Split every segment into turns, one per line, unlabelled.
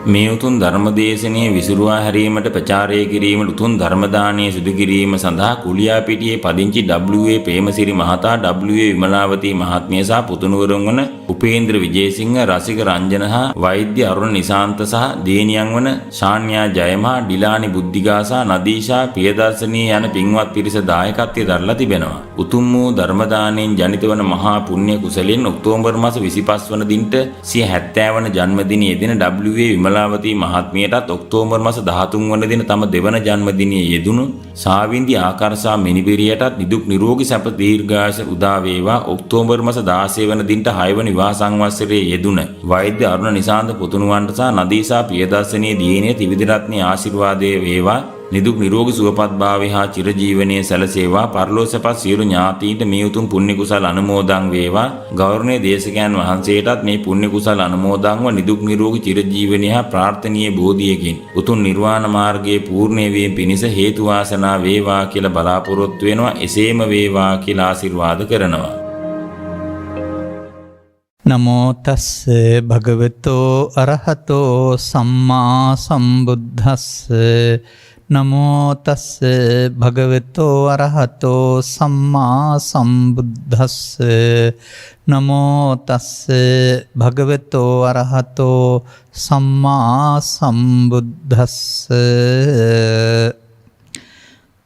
මේ උතුම් ධර්මදේශනයේ විසුරුවා හැරීමට ප්‍රචාරය කිරීමට උතුම් ධර්ම දානයේ සිදු කිරීම සඳහා කුලියාපිටියේ පදිංචි W.A. ප්‍රේමසිරි මහතා, W.A. විමලාවතී මහත්මිය සහ පුතුණුවරුන් වන උපේන්ද්‍ර විජේසිංහ, රසික රංජන හා වෛද්‍ය අරුණ නිසාන්ත සහ දේනියන් වන ශාන්‍යා ජයමහා, ඩිලානි බුද්ධිගා සහ නදීෂා ප්‍රියදර්ශනී යන පින්වත් පිරිස දායකත්වයේ දරලා තිබෙනවා. උතුම් වූ ධර්ම දානයෙන් ජනිත වන මහා පුණ්‍ය කුසලෙන් ඔක්තෝබර් මාස 25 වන දිනට සිය 70 වන ජන්මදිනයේ යෙදෙන W.A. විමලාවතී මහත්මියටත් ඔක්තෝබර් මාස 13 වන දින තම දෙවන ජන්මදිනයේ යෙදුණු සාවින්දි ආකාරසා මිනිබිරියටත් නිදුක් නිරෝගී සැප දීර්ඝායුෂ උදා වේවා. ඔක්තෝබර් මාස 16 වන දිනට 6 වන විවාහ සංවත්සරයේ යෙදුණ වෛද්‍ය අරුණ නිසාන්ත පුතුණුවන්ට සහ නදීසා ප්‍රියදර්ශනී දියණිය ත්‍රිවිධ රත්නයේ ආශිර්වාදයේ වේවා. නිදුක් නිරෝගී සුවපත් භාවය හා චිරජීවනයේ සැලසේවා. පරලෝසපත් සියලු ඥාතීන්ට මේ උතුම් පුණ්‍ය කුසල අනුමෝදන් වේවා. ගෞරවනීය දේශකයන් වහන්සේටත් මේ පුණ්‍ය කුසල අනුමෝදන්ව නිදුක් නිරෝගී චිරජීවනයේ හා ප්‍රාර්ථනීය බෝධියකින් උතුම් නිර්වාණ මාර්ගයේ පූර්ණ වීම පිණිස හේතු වාසනා වේවා කියලා බලාපොරොත්තු වෙනවා. එසේම වේවා කියලා ආශිර්වාද කරනවා.
නමෝ තස්ස භගවතෝ අරහතෝ සම්මා සම්බුද්දස්ස. නමෝ තස්ස භගවතෝ අරහතෝ සම්මා සම්බුද්දස්ස. නමෝ තස්ස භගවතෝ අරහතෝ සම්මා සම්බුද්දස්ස.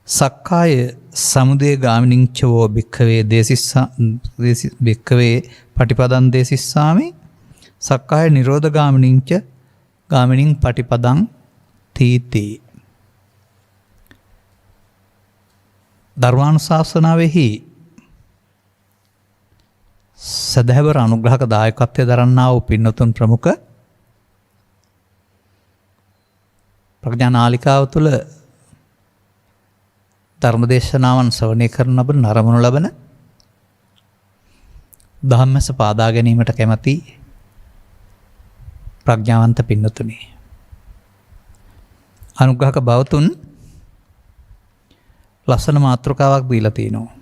සක්කාය සමුදය ගාමිනිං චවෝ භික්ඛවේ භික්ඛවේ පටිපදං දේසිස්සාමි. සක්කාය නිරෝධ ගාමිනිං ච ගාමිනිං පටිපදං තීති. ධර්මානුශාසනාවෙහි සදහැවර අනුග්‍රහක දායකත්වය දරන්නා වූ පින්නතුන් ප්‍රමුඛ ප්‍රඥානාලිකාව තුළ ධර්මදේශනාවන් ශ්‍රවණය කරන ලබන නරඹනු ලබන ධම්මස පාදා ගැනීමට කැමැති ප්‍රඥාවන්ත පින්නතුනි, අනුග්‍රහක බවතුන් ලස්සන මාතෘකාවක් දීලා තිනවා.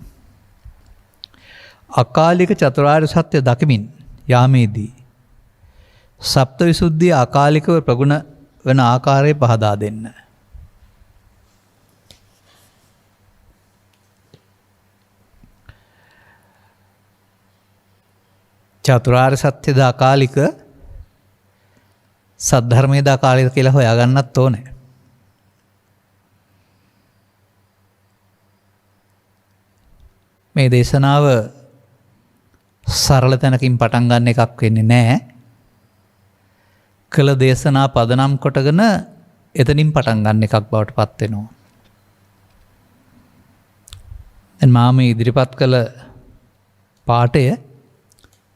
අකාලික චතුරාර්ය සත්‍ය දකිමින් යාමේදී සප්තවිසුද්ධිය අකාලිකව ප්‍රගුණ වන ආකාරය පහදා දෙන්න. චතුරාර්ය සත්‍යද අකාලික, සද්ධර්මයේද අකාලික කියලා හොයාගන්නත් ඕනේ. මේ දේශනාව සරල තැනකින් පටන් ගන්න එකක් වෙන්නේ නැහැ. කළ දේශනා පදනම් කොටගෙන එතනින් පටන් ගන්න එකක් බවට පත් වෙනවා. දැන් මම ඉදිරිපත් කළ පාඩය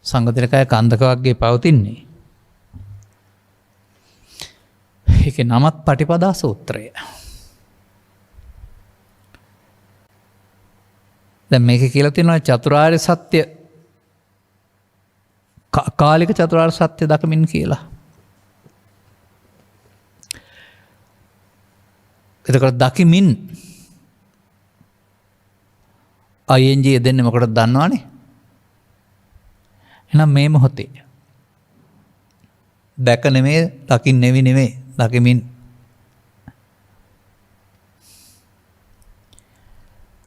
සංගතිරකය කන්දක වගේ පවතින්නේ. ඒකේ නමත් පටිපදා සූත්‍රය. දැන් මේක කියලා තියෙනවා චතුරාර්ය සත්‍ය, කාලික චතුරාර්ය සත්‍ය දකමින් කියලා. එතකොට දකිමින් ING දෙන්නේ මොකටද දන්නවනේ? එහෙනම් මේ මොහොතේ දැක නෙමේ, දකින් නෙමේ, දකිමින්.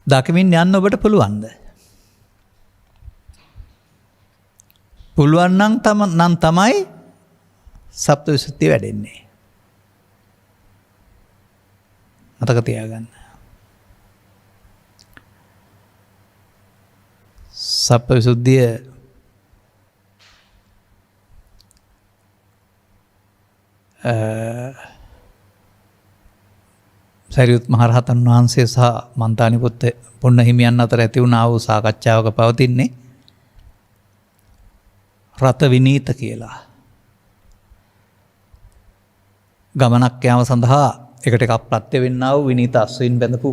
දකිමින් යන්න ඔබට පුළුවන්ද? පුළුවන් නම් තමයි සප්තවිසුද්ධිය වැඩෙන්නේ. මතක තියාගන්න. සප්තවිසුද්ධිය සරියුත් මහරහතන් වහන්සේ සහ මන්තානිපුත්ත පුන්න හිමියන් අතර ඇති වුණා වූ සාකච්ඡාවක පවතින්නේ රත විනීත කියලා. ගමනක් යාම සඳහා එකට එකක් ප්‍රත්‍ය වෙන්නා වූ විනීත අස්වැයින් බැඳපු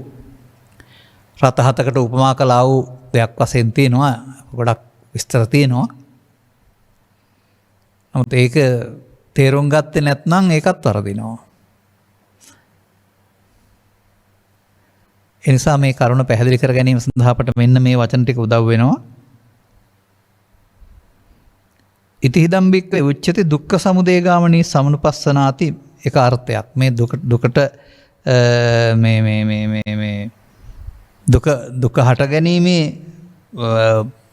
රත හතකට උපමා කළා වූ දෙයක් වශයෙන් තියෙනවා. ගොඩක් විස්තර තියෙනවා. නමුත් ඒක තේරුම් ගත්තේ නැත්නම් ඒකත් වරදිනවා. ඒ නිසා මේ කරුණ පැහැදිලි කර ගැනීම සඳහා අපට මෙන්න මේ වචන ටික උදව් වෙනවා. ඉතිහිදම් භික්ඛවේ උච්චති දුක්ඛ සමුදය ගාමිනී සමනුපස්සනාති එක අර්ථයක්. මේ දුකට දුක හට ගැනීමේ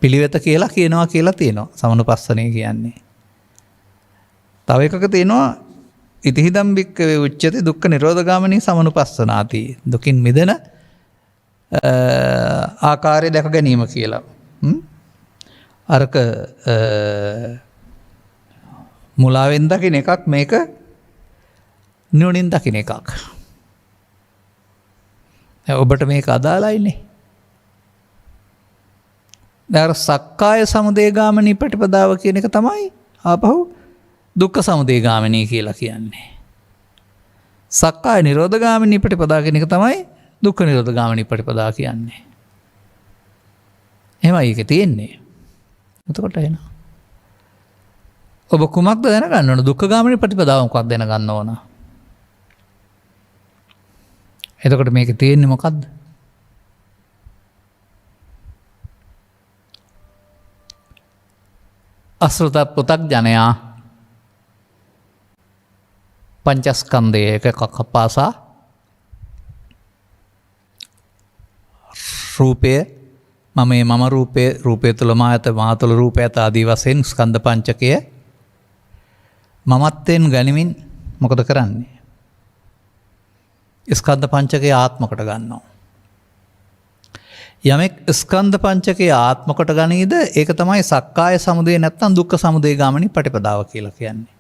පිළිවෙත කියලා කියනවා කියලා තියෙනවා සමනුපස්සනය කියන්නේ. තව එකක තියෙනවා ඉතිහිදම් භික්ඛවේ උච්චති දුක්ඛ නිරෝධගාමිනී සමනුපස්සනාති. දුකින් මිදෙන ආකාරය දැක ගැනීම කියලා. අරක මුලාවෙන් දකින එකක්, මේක නුවණින් දකින එකක්. ඔබට මේක අදාළයිනේ. දැන් සක්කාය සමුදය ගාමිනී ප්‍රතිපදාව කියන එක තමයි ආපහු දුක්ඛ සමුදය ගාමිනී කියලා කියන්නේ. සක්කාය නිරෝධ ගාමිනී ප්‍රතිපදාව කියන එක තමයි දුක්ඛ නිරෝධ ගාමිනී ප්‍රතිපදාව කියන්නේ. එහෙමයි ඒක තියෙන්නේ. එතකොට එනවා. ඔබ කුමක්ද දැනගන්න ඕන? දුක්ඛ ගාමිනී ප්‍රතිපදාව මොකක්ද දැනගන්න ඕන. එතකොට මේක තියෙන්නේ මොකද්ද? අසෘත පෘථග්ජනයා පංචස්කන්ධයක කප්පාසා රූපය මම රූපය තුළ මා තුළ රූපය ඇත ආදී වශයෙන් ස්කන්ධ පංචකය මමත්වයෙන් ගනිමින් මොකද කරන්නේ? ස්කන්ධ පංචකය ආත්ම කොට ගන්නවා. යමෙක් ස්කන්ධ පංචකය ආත්ම කොට ගනීද ඒක තමයි සක්කාය සමුදය නැත්නම් දුක්ඛ සමුදය ගාමිනී ප්‍රතිපදාව කියලා කියන්නේ.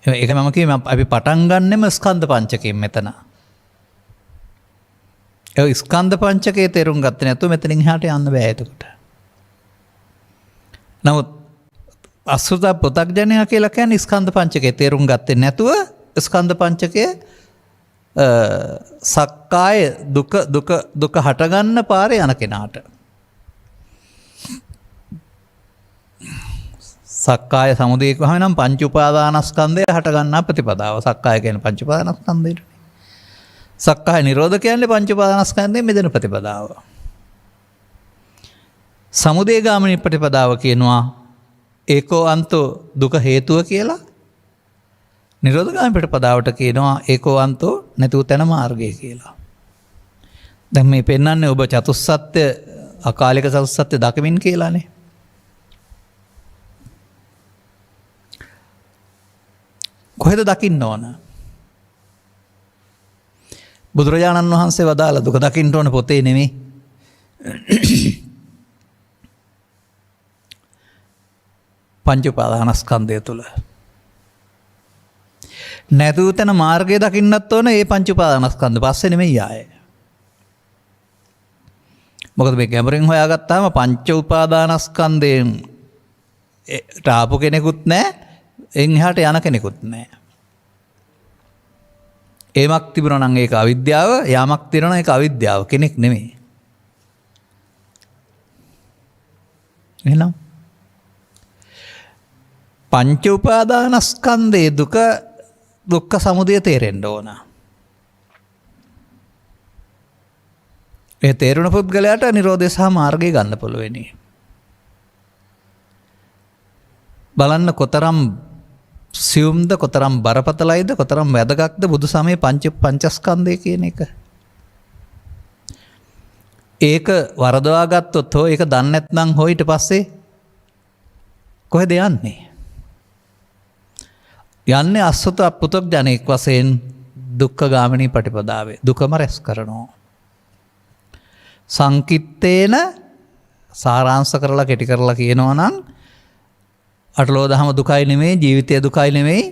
ඒක මම කිව්වේ අපි පටන් ගන්නෙම ස්කන්ධ පංචකයෙන් මෙතන. ඒ ස්කන්ධ පංචකයේ තේරුම් ගත්තේ නැතුව මෙතනින් එහාට යන්න බෑ එතකොට. නමුත් අසුත පෘථග්ජනයා කියලා කියන්නේ ස්කන්ධ පංචකයේ තේරුම් ගත්තේ නැතුව ස්කන්ධ පංචකය සක්කාය දුක හටගන්න පාරේ යන කෙනාට. සක්කාය සමුදය කියවම නම් පංච උපාදානස්කන්ධය හටගන්නා ප්‍රතිපදාව. සක්කාය කියන්නේ පංච උපාදානස්කන්ධයට. සක්කාය නිරෝධ කියන්නේ පංච උපාදානස්කන්ධයෙන් මිදෙන ප්‍රතිපදාව. සමුදය ගාමිනී ප්‍රතිපදාව කියනවා ඒකෝ අන්තෝ දුක හේතුව කියලා. නිරෝධ ගාමිනී ප්‍රතිපදාවට කියනවා ඒකෝ අන්තෝ නැතුව තැන මාර්ගය කියලා. දැන් මේ පෙන්වන්නේ ඔබ චතුස්සත්‍ය අකාලික චතුස්සත්‍ය දකිමින් කියලානේ. කොහෙද දකින්න ඕන? බුදුරජාණන් වහන්සේ වදාළ දුක දකින්න ඕන පොතේ නෙමෙයි. පංච උපාදානස්කන්ධය තුල. නැතුව තැන මාර්ගය දකින්නත් ඕන ඒ පංච උපාදානස්කන්ධ පස්සේ නෙමෙයි ආයේ. මොකද මේ ගැඹුරින් හොයාගත්තාම පංච උපාදානස්කන්ධයෙන් ටාපු කෙනෙකුත් නැහැ, එන් එහාට යන කෙනෙකුත් නැහැ. ඒමක් තිබුණා නම් ඒක අවිද්‍යාව, යාමක් තිබුණා නම් ඒක අවිද්‍යාව, කෙනෙක් නෙමෙයි. එහෙනම් පංච උපාදානස්කන්ධයේ දුක්ඛ සමුදය තේරෙන්න ඕන. ඒ තේරුණ පුද්ගලයාට නිරෝධය සහ මාර්ගය ගන්න පුළුවනි. බලන්න කොතරම් සියුම්ද, කොතරම් බරපතලයිද, කොතරම් වැදගත්ද බුදු සමයේ පංචස්කන්ධය කියන එක. ඒක වරදවා ගත්තොත් හෝ ඒක දන්නේ නැත්නම් හෝ ඊට පස්සේ කොහෙද යන්නේ? යන්නේ අසුත පුතග්ජනෙක් වශයෙන් දුක්ඛ ගාමිනී ප්‍රතිපදාවේ දුකම රැස් කරනවා. සංකිට්ඨේන සාරාංශ කරලා කෙටි කරලා කියනවා නම් අටලෝ දහම දුකයි නෙමෙයි, ජීවිතය දුකයි නෙමෙයි,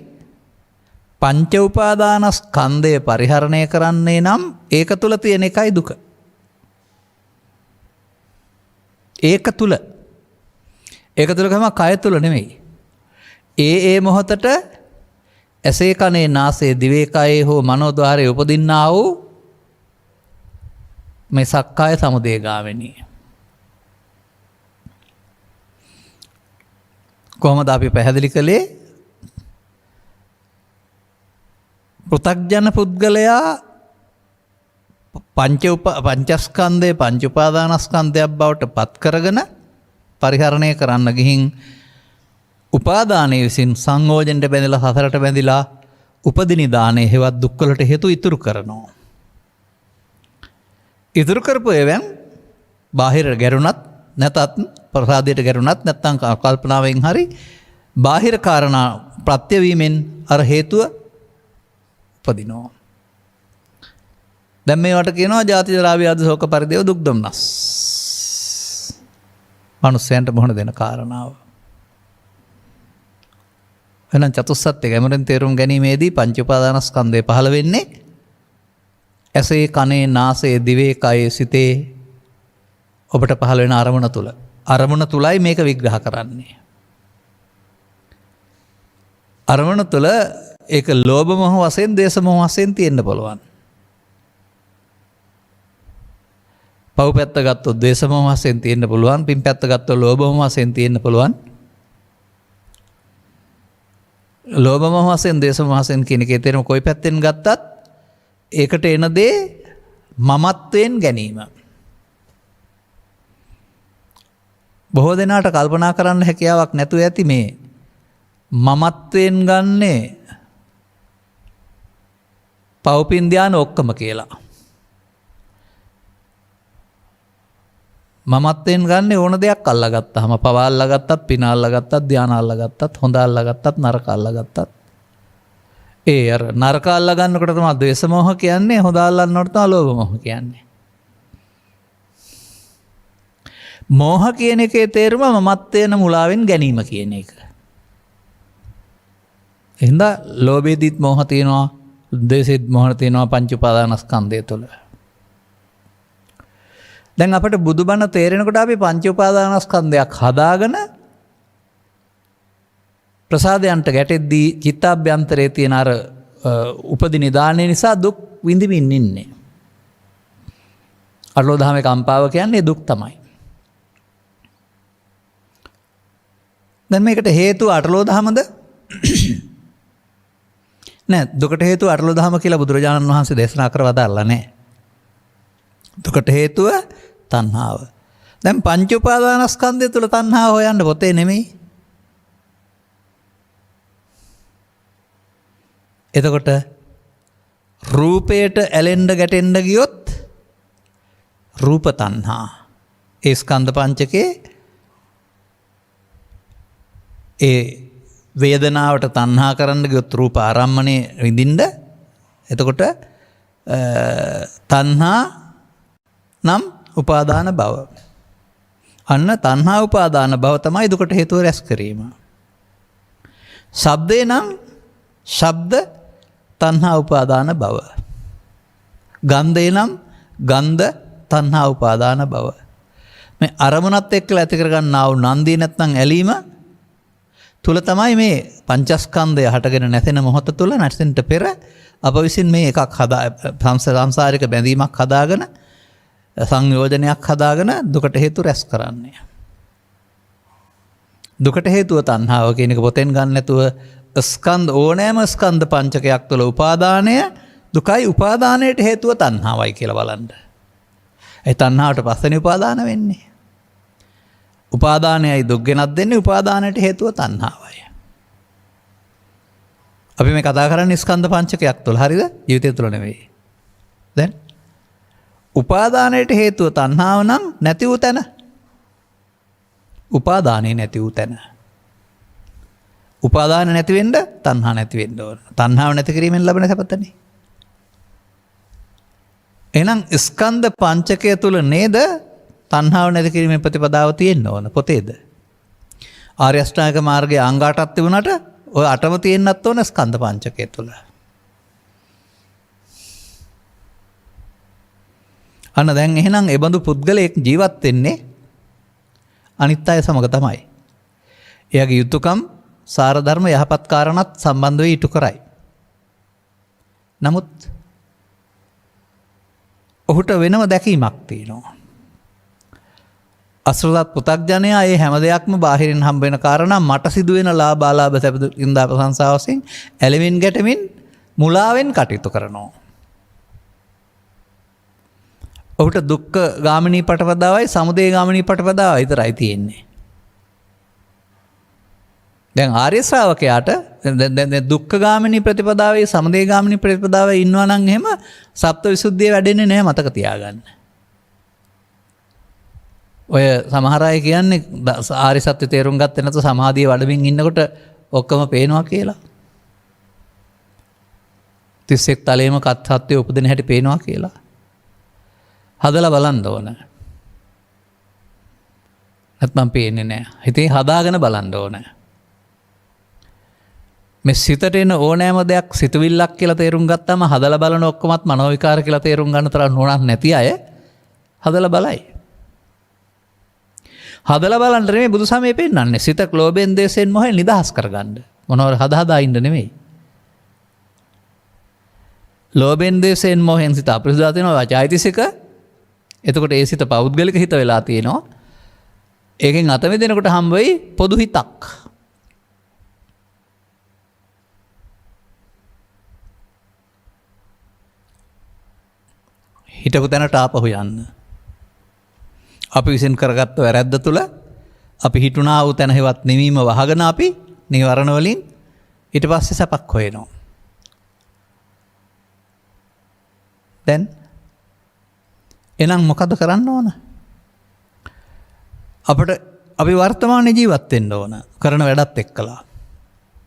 පංච උපාදානස්කන්ධය පරිහරණය කරන්නේ නම් ඒක තුල තියෙන එකයි දුක. ඒක තුල ගම කය තුල නෙමෙයි. ඒ මොහොතට ඇසේ කනේ නාසයේ දිවේ කයේ හෝ මනෝද්වාරයේ උපදින්නා වූ මේ සක්කාය සමුදය ගාමිනී. කොහොමද අපි පැහැදිලි කළේ? පෘථග්ජන පුද්ගලයා පංචස්කන්ධය පංච උපාදානස්කන්ධයක් බවට පත් කරගෙන පරිහරණය කරන්න ගිහින් උපාදානයේ විසින් සංයෝජනට බැඳලා සසරට බැඳිලා උපදිනිදානයේ හේවත් දුක්වලට හේතු ඉතුරු කරනවා. ඉතුරු කරපු ඒවෙන් බාහිර ගැරුණත් නැතත් ප්‍රසාදයට ගැරුණත් නැත්නම් කල්පනාවෙන් හරි බාහිර කාරණා ප්‍රත්‍යවීමෙන් අර හේතුව උපදිනවා. දැන් මේවට කියනවා ජාති ජරා ව්‍යාධි ශෝක පරිදේව දුක් දුම්නස්. මනුස්සයන්ට මොහොන දෙන කාරණාව. එහෙනම් චතුස්සත්ත්‍ය ගැඹුරින් තේරුම් ගැනීමේදී පංච උපාදානස්කන්ධය පහළ වෙන්නේ ඇසේ කනේ නාසයේ දිවේ කයේ සිතේ ඔබට පහළ වෙන අරමුණ තුල. අරමුණ තුලයි මේක විග්‍රහ කරන්නේ. අරමුණ තුල ඒක ලෝභ මොහ වශයෙන් දේශ මොහ වශයෙන් තියෙන්න පුළුවන්. පව් පැත්ත ගත්තොත් දේශ මොහ වශයෙන් තියෙන්න පුළුවන්. පින් පැත්ත ගත්තොත් ලෝභ මොහ වශයෙන් තියෙන්න පුළුවන්. ලෝභ මොහ වශයෙන් දේශ මොහ වශයෙන් කියන එකේ තේරුම කොයි පැත්තෙන් ගත්තත් ඒකට එන දේ මමත්වයෙන් ගැනීම. බොහෝ දෙනාට කල්පනා කරන්න හැකියාවක් නැතුව ඇති මේ මමත්වයෙන් ගන්නේ පව්පින් ධාන ඔක්කොම කියලා. මමත්වයෙන් ගන්න ඕන දෙයක් අල්ලගත්තාම පව අල්ලගත්තත් පින අල්ලගත්තත් ධාන අල්ලගත්තත් හොඳ අල්ලගත්තත් නරක අල්ලගත්තත් ඒ අර නරක අල්ලගන්නකොට තමයි ද්වේෂ මොහ කියන්නේ හොඳ අල්ලන්නකොට තමයි ලෝභ මොහ කියන්නේ. මෝහ කියන එකේ තේරුම මමත්වයෙන් මුලාවෙන් ගැනීම කියන එක. එහෙනම් ලෝභයේදීත් මෝහ තියෙනවා, ද්වේෂෙත් මෝහ තියෙනවා පංච උපාදානස්කන්ධය තුළ. දැන් අපිට බුදුබණ තේරෙනකොට අපි පංච උපාදානස්කන්ධයක් හදාගෙන ප්‍රසාදයන්ට ගැටෙද්දී චිත්තාභ්‍යන්තරයේ තියෙන අර උපදි නිදානය නිසා දුක් විඳින්න ඉන්නේ. අටලෝ දහමේ කම්පාව කියන්නේ දුක් තමයි. දැන් මේකට හේතුව අටලෝ දහමද? නෑ, දුකට හේතුව අටලෝ දහම කියලා බුදුරජාණන් වහන්සේ දේශනා කර වදාළා නෑ. දුකට හේතුව තණ්හාව. දැන් පංච උපාදානස්කන්ධය තුල තණ්හාව හොයන්න පොතේ නෙමෙයි. එතකොට රූපයට ඇලෙන්න ගැටෙන්න ගියොත් රූප තණ්හා. ඒ ස්කන්ධ පංචකේ ඒ වේදනාවට තණ්හා කරන්න ගියොත් රූප ආරම්මණය විඳින්න. එතකොට තණ්හා නම් උපාදාන භව. අන්න තණ්හා උපාදාන භව තමයි දුකට හේතුව රැස් කිරීම. ශබ්දේ නම් ශබ්ද තණ්හා උපාදාන භව. ගන්ධේ නම් ගන්ධ තණ්හා උපාදාන භව. මේ අරමුණත් එක්කලා ඇති කරගන්නා වූ නන්දිය නැත්නම් ඇලීම තුල තමයි මේ පංචස්කන්ධය හටගෙන නැසෙන මොහොත තුල නැසෙන්නට පෙර අප විසින් මේ එකක් සංසාරික බැඳීමක් හදාගෙන සංයෝජනයක් හදාගෙන දුකට හේතු රැස් කරන්නේ. දුකට හේතුව තණ්හාව කියන එක පොතෙන් ගන්න නැතුව ස්කන්ධ ඕනෑම ස්කන්ධ පංචකයක් තුළ උපාදානය දුකයි, උපාදානයට හේතුව තණ්හාවයි කියලා බලන්න. ඒ තණ්හාවට පස්සේනේ උපාදාන වෙන්නේ. උපාදානයයි දුක් ගෙනත් දෙන්නේ, උපාදානයට හේතුව තණ්හාවයි. අපි මේ කතා කරන්නේ ස්කන්ධ පංචකයක් තුළ, හරිද? ජීවිතය තුළ නෙවෙයි. දැන් උපාදානයට හේතුව තණ්හාව නම් නැති වූ තැන, උපාදානේ නැති වූ තැන. උපාදාන නැති වෙන්න තණ්හා නැති වෙන්න ඕන. තණ්හාව නැති කිරීමෙන් ලැබෙන සැපතනේ. එහෙනම් ස්කන්ධ පංචකය තුල නේද තණ්හාව නැති කිරීමේ ප්‍රතිපදාව තියෙන්න ඕන පොතේද? ආර්ය අෂ්ටාංගික මාර්ගයේ අංග 8ක් තිබුණාට ඔය 8ම තියෙන්නත් ඕන ස්කන්ධ පංචකය තුල. අන්න දැන් එහෙනම් ඒ බඳු පුද්ගලයෙක් ජීවත් වෙන්නේ අනිත් අය සමග තමයි. එයාගේ යුතුයකම් සාර ධර්ම යහපත් කාරණාත් සම්බන්ධ වෙ ඉටු කරයි. නමුත් ඔහුට වෙනම දැකීමක් තියෙනවා. අසෘතත් පුතග්ජනයා ඒ හැම දෙයක්ම බාහිරින් හම්බ වෙන කාරණා මට සිදුවෙන ලාභාලාභ සැපින්දා ප්‍රශංසා වශයෙන් ඇලෙමින් ගැටෙමින් මුලාවෙන් කටයුතු කරනවා. ඔහුට දුක්ඛ ගාමිනී පටපදාවයි සමුදය ගාමිනී පටපදාවයි විතරයි තියෙන්නේ. දැන් ආර්ය ශ්‍රාවකයාට දුක්ඛගාමිනී ප්‍රතිපදාවේ සමුදයගාමිනී ප්‍රතිපදාවේ ඉන්නවා නම් එහෙම සප්තවිසුද්ධිය වැඩෙන්නේ නැහැ මතක තියාගන්න. ඔය සමහර අය කියන්නේ ආර්ය සත්‍ය තේරුම් ගත්තේ නැත්නම් සමාධිය වඩමින් ඉන්නකොට ඔක්කොම පේනවා කියලා. 31 තලයේම කත් සත්‍ය උපදින හැටි පේනවා කියලා. හදලා බලන්න ඕන. නැත්නම් පේන්නේ නැහැ. හිතේ හදාගෙන බලන්න ඕන. මේ සිතට එන ඕනෑම දෙයක් සිතුවිල්ලක් කියලා තේරුම් ගත්තාම හදලා බලන ඔක්කොමත් මනෝ විකාර කියලා තේරුම් ගන්න තරම් නුවණක් නැති අය හදලා බලයි. හදලා බලන්න නෙමෙයි බුදු සමයේ පෙන්නන්නේ. සිත ක්ලෝබෙන් දේශෙන් මොහෙන් නිදහස් කරගන්න. මොනවාර හදා ඉන්න නෙමෙයි. ලෝභෙන් දේශෙන් මොහෙන් සිත අපිරිසුදා තියෙනවා චෛතසික. එතකොට ඒ සිත පෞද්ගලික හිත වෙලා තියෙනවා. ඒකෙන් අත මෙදෙනකොට හම්බ වෙයි පොදු හිතක්. හිටපු තැනට ආපහු යන්න. අපි විසින් කරගත්ත වැරැද්ද තුළ අපි හිටුණා වූ තැන හෙවත් නිවීම වහගෙන අපි නිවරණ වලින් ඊට පස්සේ සැපක් හොයනවා. දැන් එහෙනම් මොකද කරන්න ඕන? අපිට අපි වර්තමානයේ ජීවත් වෙන්න ඕන. කරන වැඩත් එක්කලා.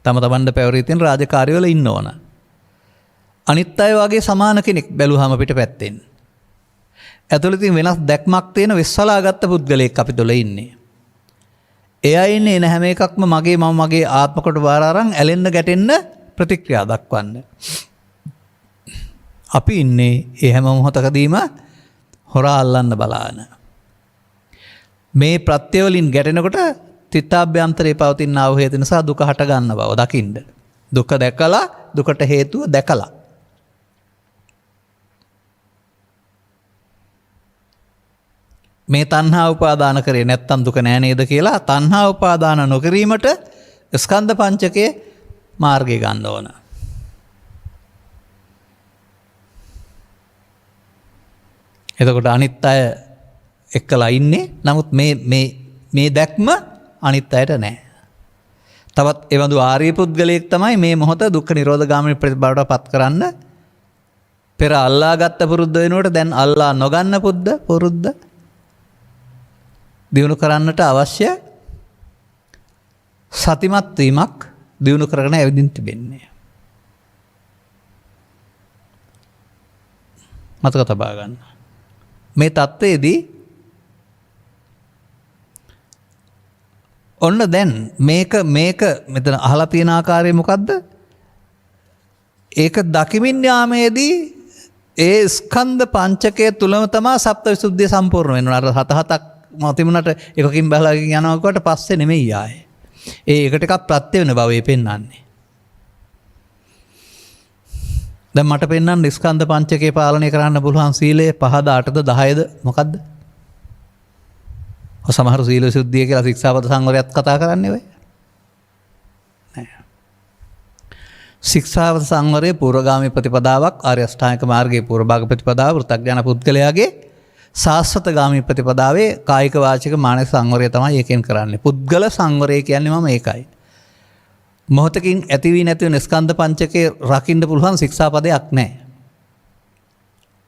තම තමන්ට පැවරී තියෙන රාජකාරිය වල ඉන්න ඕන. අනිත් අය වගේ සමාන කෙනෙක් බැලුවාම අපිට පැත්තෙන්. ඇතුළතින් වෙනස් දැක්මක් තියෙන විශ්වලාගත්ත පුද්ගලයෙක් අපි තුළ ඉන්නේ. එයා ඉන්නේ එන හැම එකක්ම මගේ මම මගේ ආත්ම කොට බාර අරන් ඇලෙන්න ගැටෙන්න ප්‍රතික්‍රියා දක්වන්න. අපි ඉන්නේ ඒ හැම මොහොතකදීම හොරා අල්ලන්න බලාන. මේ ප්‍රත්‍ය වලින් ගැටෙනකොට චිත්තාභ්‍යන්තරේ පවතින ආව හේතු නිසා දුක හට ගන්න බව දකින්න. දුක දැකලා දුකට හේතුව දැකලා. මේ තණ්හා උපාදාන කරේ නැත්තම් දුක නෑ නේද කියලා තණ්හා උපාදාන නොකිරීමට ස්කන්ධ පංචකයේ මාර්ගය ගන්න ඕන. එතකොට අනිත් අය එක්කලා ඉන්නේ. නමුත් මේ දැක්ම අනිත් අයට නෑ. තවත් එවඳු ආර්ය පුද්ගලයෙක් තමයි මේ මොහොත දුක්ඛ නිරෝධ ගාමිනී ප්‍රතිපදාවට පත් කරන්න පෙර අල්ලා ගත්ත පුරුද්ද වෙනුවට දැන් අල්ලා නොගන්න පුරුද්ද දියුණු කරන්නට අවශ්‍ය සතිමත් වීමක් දියුණු කරගෙන ඇවිදින් තිබෙන්නේ. මතක තබා ගන්න. මේ தത്വයේදී ඔන්න දැන් මේක මෙතන අහලා තියෙන ආකාරය මොකද්ද? ඒක දකිමින් යාමේදී ඒ ස්කන්ධ පංචකය තුලම තමයි සප්තවිසුද්ධිය සම්පූර්ණ වෙනවා. අර හතක් මතිමුණට එකකින් බහලා යනවා කොට පස්සේ නෙමෙයි ආයේ. ඒකට එකක් ප්‍රත්‍ය වෙන බව පෙන්වන්නේ. දැන් මට පෙන්වන්න ස්කන්ධ පංචකේ පාලනය කරන්න පුළුවන් සීලය 5ද 8ද 10ද මොකද්ද? සමහර සීල සුද්ධිය කියලා ශික්ෂාපද සංවරයත් කතා කරන්නේ ඔය. නෑ. ශික්ෂාපද සංවරයේ පූර්වගාමී ප්‍රතිපදාවක් ආර්ය අෂ්ටාංගික මාර්ගයේ පූර්වභාග ප්‍රතිපදාව වෘත්තඥාන පුද්ගලයාගේ සාස්වතගාමී ප්‍රතිපදාවේ කායික වාචික මානසික සංවරය තමයි ඒකෙන් කරන්නේ. පුද්ගල සංවරය කියන්නේ මම ඒකයි. මොහොතකින් ඇති වී නැති වෙන ස්කන්ධ පංචකේ රකින්න පුළුවන් ශික්ෂාපදයක් නැහැ.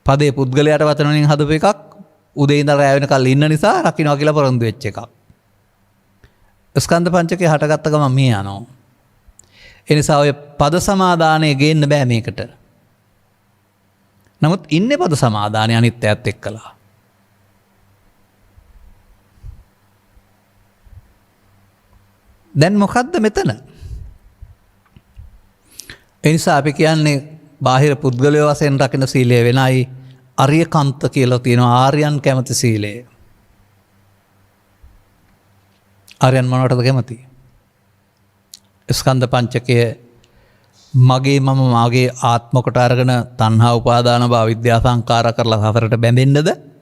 පදේ පුද්ගලයාට වචන වලින් හදපු එකක් උදේ ඉඳලා රැ වෙනකල් ඉන්න නිසා රකින්නවා කියලා පොරොන්දු වෙච්ච එකක්. ස්කන්ධ පංචකේ හටගත්ත ගමන් මේ යනවා. ඒ නිසා ඔය පද සමාදානය ගේන්න බෑ මේකට. නමුත් ඉන්නේ පද සමාදානය අනිත්‍යයත් එක්කලා. දැන් මොකද්ද මෙතන? ඒ නිසා අපි කියන්නේ බාහිර පුද්ගලයෝ වශයෙන් රකින්න සීලය වෙනයි අරියකන්ත කියලා තියෙනවා ආර්යයන් කැමති සීලය. ආර්යයන් මොනවටද කැමති? ස්කන්ධ පංචකය මගේ මම මාගේ ආත්ම කොට අරගෙන තණ්හා උපාදාන භව විද්‍යා සංකාර කරලා සසරට බැඳෙන්නද?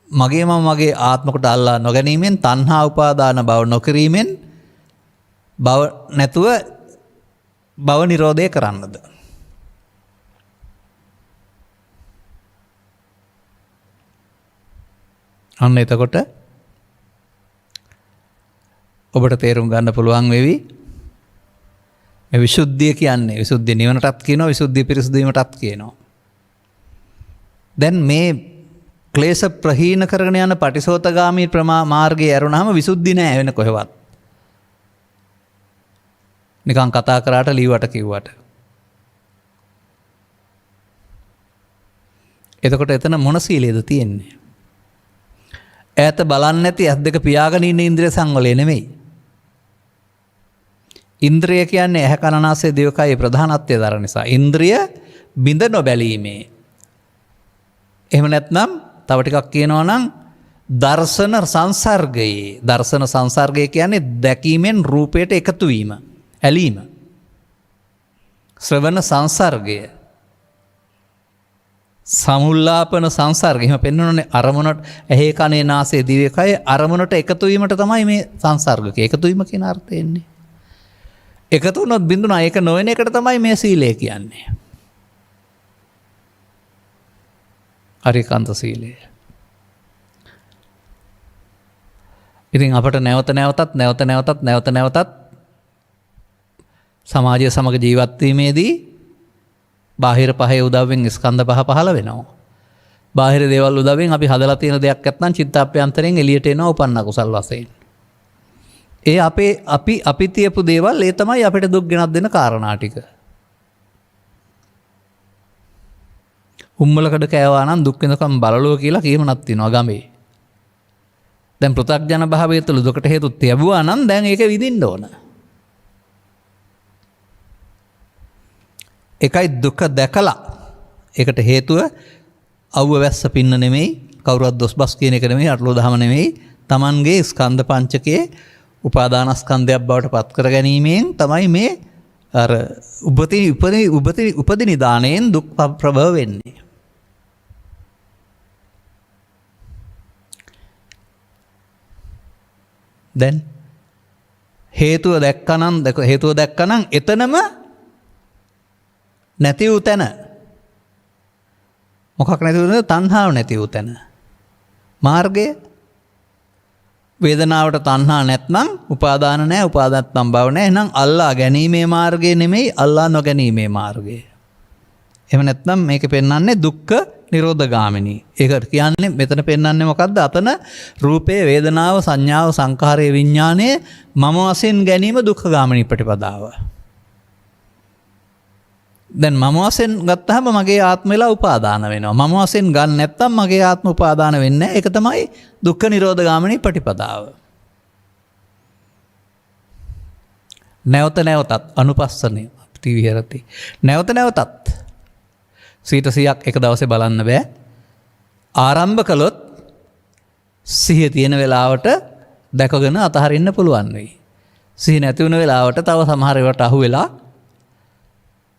මගේ මම මගේ ආත්ම කොට අල්ලා නොගැනීමෙන් තණ්හා උපාදාන භව නොකිරීමෙන් භව නැතුව භව නිරෝධය කරන්නද? අන්න එතකොට ඔබට තේරුම් ගන්න පුළුවන් වෙවි. මේ විසුද්ධිය කියන්නේ විසුද්ධිය නිවනටත් කියනවා විසුද්ධිය පිරිසුදු වීමටත් කියනවා. දැන් මේ ක්ලේශ ප්‍රහීන කරගෙන යන පටිසෝතගාමී මාර්ගයේ ඇරුණාම විසුද්ධි නෑ වෙන කොහෙවත්. නිකන් කතා කරාට ලීවට කිව්වට. එතකොට එතන මොන සීලයද තියෙන්නේ? ඈත බලන්නේ නැති ඇස් දෙක පියාගෙන ඉන්න ඉන්ද්‍රිය සංවලය නෙමෙයි. ඉන්ද්‍රිය කියන්නේ ඇහැ කන නාසය දිවකය ප්‍රධානත්වය දරන නිසා ඉන්ද්‍රිය බිඳ නොබැලීමේ. එහෙම නැත්නම් තව ටිකක් කියනවා නම් දර්ශන සංසර්ගය කියන්නේ දැකීමෙන් රූපයට එකතු වීම, ඇලීම. ශ්‍රවණ සංසර්ගය, සමුල්ලාපන සංසර්ගය. එහෙම පෙන්වනනේ අරමුණට ඇහි කනේ නාසය දිවකය අරමුණට එකතු වීමට තමයි මේ සංසර්ගක එකතු වීම කියන අර්ථය එන්නේ. එකතු වුණොත් බිඳුනා ඒක නොවන එකට තමයි මේ සීලය කියන්නේ. අරිකාන්ත සීලය. ඉතින් අපට නැවත නැවතත් සමාජය සමග ජීවත් වීමේදී බාහිර පහේ උදව්වෙන් ස්කන්ධ පහ පහළ වෙනවා. බාහිර දේවල් උදව්වෙන් අපි හදලා තියෙන දෙයක් නැත්නම් චිත්තාභ්‍යන්තරයෙන් එළියට එනවා උපන්න කුසල් වශයෙන්. ඒ අපි තියපු දේවල් ඒ තමයි අපිට දුක් ගෙනත් දෙන කාරණා ටික. උම්මලකඩ කෑවා නම් දුක් වෙනකම් බලලෝ කියලා කියමනක් තියෙනවා ගමේ. දැන් පෘථග්ජන භාවය තුළ දුකට හේතු තියබුවා නම් දැන් ඒක විඳින්න ඕන. එකයි දුක දැකලා ඒකට හේතුව අවුව වැස්ස පින්න නෙමෙයි, කවුරුත් දොස් බස් කියන එක නෙමෙයි, අටලෝ දහම නෙමෙයි, Tamanගේ ස්කන්ධ පංචකයේ උපාදානස්කන්ධයක් බවට පත් කර ගැනීමෙන් තමයි මේ අර උපති නිදාණයෙන් දුක් ප්‍රභව වෙන්නේ. දැන් හේතුව දැක්කනම් එතනම නැති වූ තැන මොකක් නැති වූ තැන? තණ්හාව නැති වූ තැන. මාර්ගය වේදනාවට තණ්හා නැත්නම් උපාදාන නැහැ, උපාදාත්නම් භව නැහැ. එහෙනම් අල්ලා ගැනීමේ මාර්ගය නෙමෙයි, අල්ලා නොගැනීමේ මාර්ගය. එහෙම නැත්නම් මේක පෙන්වන්නේ දුක්ඛ නිරෝධගාමිනී. ඒකට කියන්නේ මෙතන පෙන්වන්නේ මොකද්ද? අතන රූපේ, වේදනාව, සංඥාව, සංඛාරය, විඥානය මම වශයෙන් ගැනීම දුක්ඛගාමිනී ප්‍රතිපදාව. දැන් මම වශයෙන් ගත්තාම මගේ ආත්ම වෙලා උපාදාන වෙනවා. මම වශයෙන් ගන්න නැත්නම් මගේ ආත්ම උපාදාන වෙන්නේ නැහැ. ඒක තමයි දුක්ඛ නිරෝධගාමිනී ප්‍රතිපදාව. නැවතත් අනුපස්සනේ විහෙරති. නැවතත් 100ක් එක දවසේ බලන්න බෑ. ආරම්භ කළොත් සිහිය තියෙන වෙලාවට දැකගෙන අතහරින්න පුළුවන් වෙයි. සිහිය නැති වුණ වෙලාවට තව සමහර ඒවාට අහු වෙලා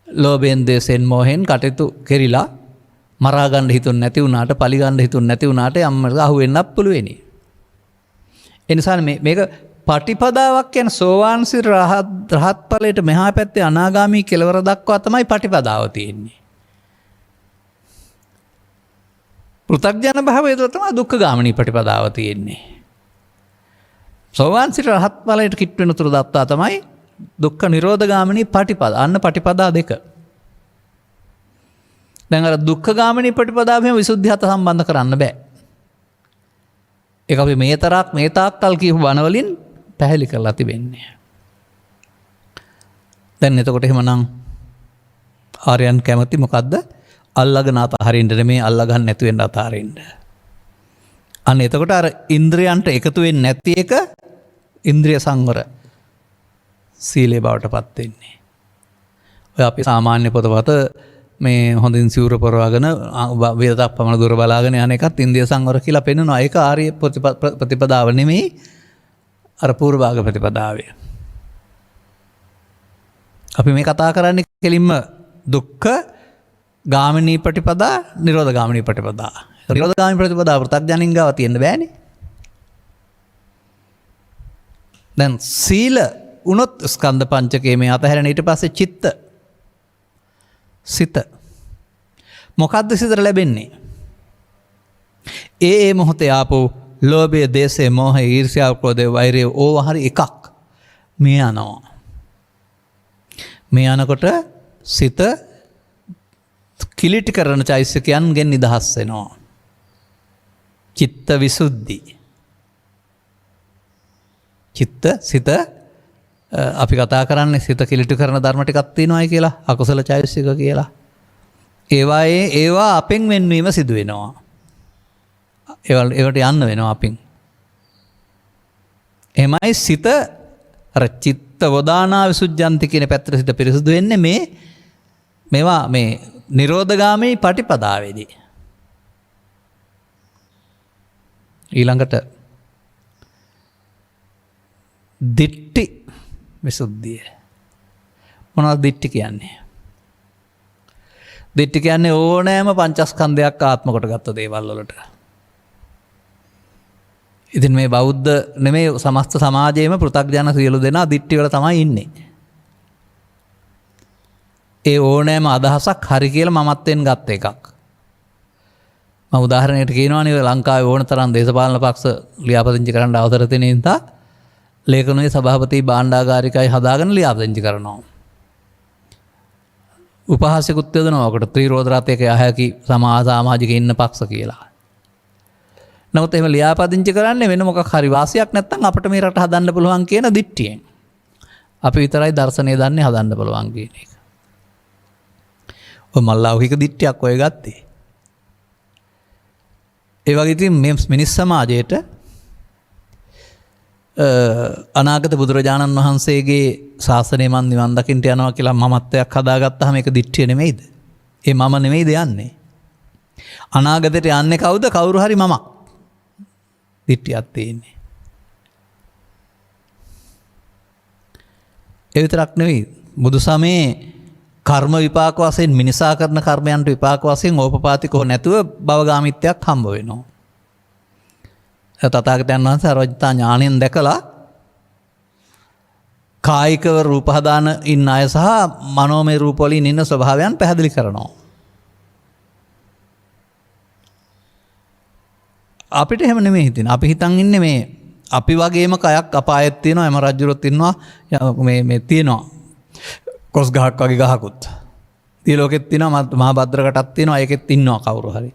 ලෝභයෙන්, දේශයෙන්, මොහෙන් කටයුතු කෙරිලා මරා ගන්න හිතුන් නැති වුණාට, පලි ගන්න හිතුන් නැති වුණාට යම්මකට අහු වෙන්නත් පුළුවෙනි. ඒ නිසා මේක පටිපදාවක් කියන සෝවාන් සිත රහත් ඵලයට මෙහා පැත්තේ අනාගාමී කෙලවර දක්වා තමයි පටිපදාව තියෙන්නේ. පෘථග්ජන භාවයේ තමයි දුක්ඛගාමිනී ප්‍රතිපදාව තියෙන්නේ. සෝවාන් සිත රහත් ඵලයට කිට් වෙන තුරු දත්තා තමයි දුක්ඛ නිරෝධගාමිනී පටිපදා. අන්න පටිපදා දෙක. දැන් අර දුක්ඛගාමිනී ප්‍රතිපදාවෙම විසුද්ධි හත සම්බන්ධ කරන්න බෑ. ඒක අපි මේ තාක්කල් කියපු බණ වලින් පැහැදිලි කරලා තිබෙන්නේ. දැන් එතකොට එහෙමනම් ආර්යයන් කැමති මොකද්ද? අල්ලගෙන අතහරින්න නෙමෙයි, අල්ලගන්න නැතු වෙන්න අතහරින්න. අන්න එතකොට අර ඉන්ද්‍රයන්ට එකතු වෙන්නේ නැති එක ඉන්ද්‍රිය සංවර සීලේ බවට පත් වෙන්නේ. ඔය අපි සාමාන්‍ය පොතපත මේ හොඳින් සිවුර පොරවගෙන වේදක් පමණ දුර බලාගෙන යන එකත් ඉන්ද්‍රිය සංවර කියලා පෙන්වනවා. ඒක ආර්ය ප්‍රතිපදාව නෙමෙයි, අර පූර්ව භාග ප්‍රතිපදාවේ. අපි මේ කතා කරන්නේ කෙලින්ම දුක්ඛ ගාමිනී ප්‍රතිපදා, නිරෝධ ගාමිනී ප්‍රතිපදා. නිරෝධ ගාමිනී ප්‍රතිපදා පෘථග්ජනින් ගාව තියෙන්න බෑනේ. දැන් සීල උනොත් ස්කන්ධ පංචකයේ මේ අතහැරෙන ඊට පස්සේ සිත මොකද්ද සිතට ලැබෙන්නේ? ඒ මොහොතේ ආපු ලෝභය, දේශය, මෝහය, ඊර්ෂ්‍යාව, ක්‍රෝධය, වෛරය ඕවා හරි එකක්. මේ යනවා. මේ යනකොට සිත කිලිටි කරන චෛතසිකයන්ගෙන් නිදහස් වෙනවා. චිත්ත විසුද්ධි. සිත අපි කතා කරන්නේ සිත කිලිටි කරන ධර්ම ටිකක් තියෙනවායි කියලා, අකුසල චෛතසික කියලා. ඒවා අපෙන් වෙන්වීම සිදු වෙනවා. ඒවට යන්න වෙනවා අපින්. එමයි සිත චිත්ත වදානා විසුද්ධන්ති කියන පැත්තට සිත පිරිසුදු වෙන්නේ මේවා මේ නිරෝධගාමී පටිපදාවේදී. ඊළඟට දිට්ඨි විසුද්ධිය. මොනවද දිට්ඨි කියන්නේ? දිට්ඨි කියන්නේ ඕනෑම පංචස්කන්ධයක් ආත්ම කොට ගත්ත දේවල් වලට. ඉතින් මේ බෞද්ධ නෙමේ සමස්ත සමාජයේම පෘථග්ජන සියලු දෙනා දිට්ඨි වල තමයි ඉන්නේ. ඒ ඕනෑම අදහසක් හරි කියලා මමත්වෙන් ගත්ත එකක්. මම උදාහරණයකට කියනවානේ ලංකාවේ ඕන තරම් දේශපාලන පක්ෂ ලියාපදිංචි කරන්න අවසර තියෙන නිසා ලේඛනයේ සභාපති භාණ්ඩාගාරිකයි හදාගෙන ලියාපදිංචි කරනවා. උපහාසයකුත් යොදනවා ඔකට ත්‍රිරෝද රථයක යහැකි සමාජික ඉන්න පක්ෂ කියලා. නමුත් එහෙම ලියාපදිංචි කරන්නේ වෙන මොකක් හරි වාසියක් නැත්නම් අපිට මේ රට හදන්න පුළුවන් කියන දිට්ඨියෙන්. අපි විතරයි දර්ශනය දන්නේ හදන්න පුළුවන් කියන එක. ඔය මල්ලාවික දිට්ඨියක් ඔය ගත්තේ. ඒ වගේ ඉතින් මේ මිනිස් සමාජයේට අනාගත බුදුරජාණන් වහන්සේගේ ශාසනය මන් නිවන් දකින්නට යනවා කියලා මමත්වයක් හදාගත්තාම ඒක දිට්ඨිය නෙමෙයිද? ඒ මම නෙමෙයිද යන්නේ? අනාගතයට යන්නේ කවුද? කවුරු හරි මමක්. දිට්ඨියක් තියෙන්නේ. ඒ විතරක් නෙවෙයි බුදු සමයේ කර්ම විපාක වශයෙන් මිනිසා කරන කර්මයන්ට විපාක වශයෙන් ඕපපාතිකව නැතුව භවගාමිත්වයක් හම්බ වෙනවා. තථාගතයන් වහන්සේ අරවජ්ජතා ඥාණයෙන් දැකලා කායිකව රූප හදාන ඉන්න අය සහ මනෝමය රූප වලින් ඉන්න ස්වභාවයන් පැහැදිලි කරනවා. අපිට එහෙම නෙමෙයි හිතෙන්නේ. අපි හිතන් ඉන්නේ මේ අපි වගේම කයක් අපායෙත් තියෙනවා, එම රජුරොත් ඉන්නවා, මේ තියෙනවා. කොස් ගහක් වගේ ගහකුත්. දිය ලෝකෙත් තියෙනවා, මහා භද්‍රකටත් තියෙනවා, ඒකෙත් ඉන්නවා කවුරු හරි.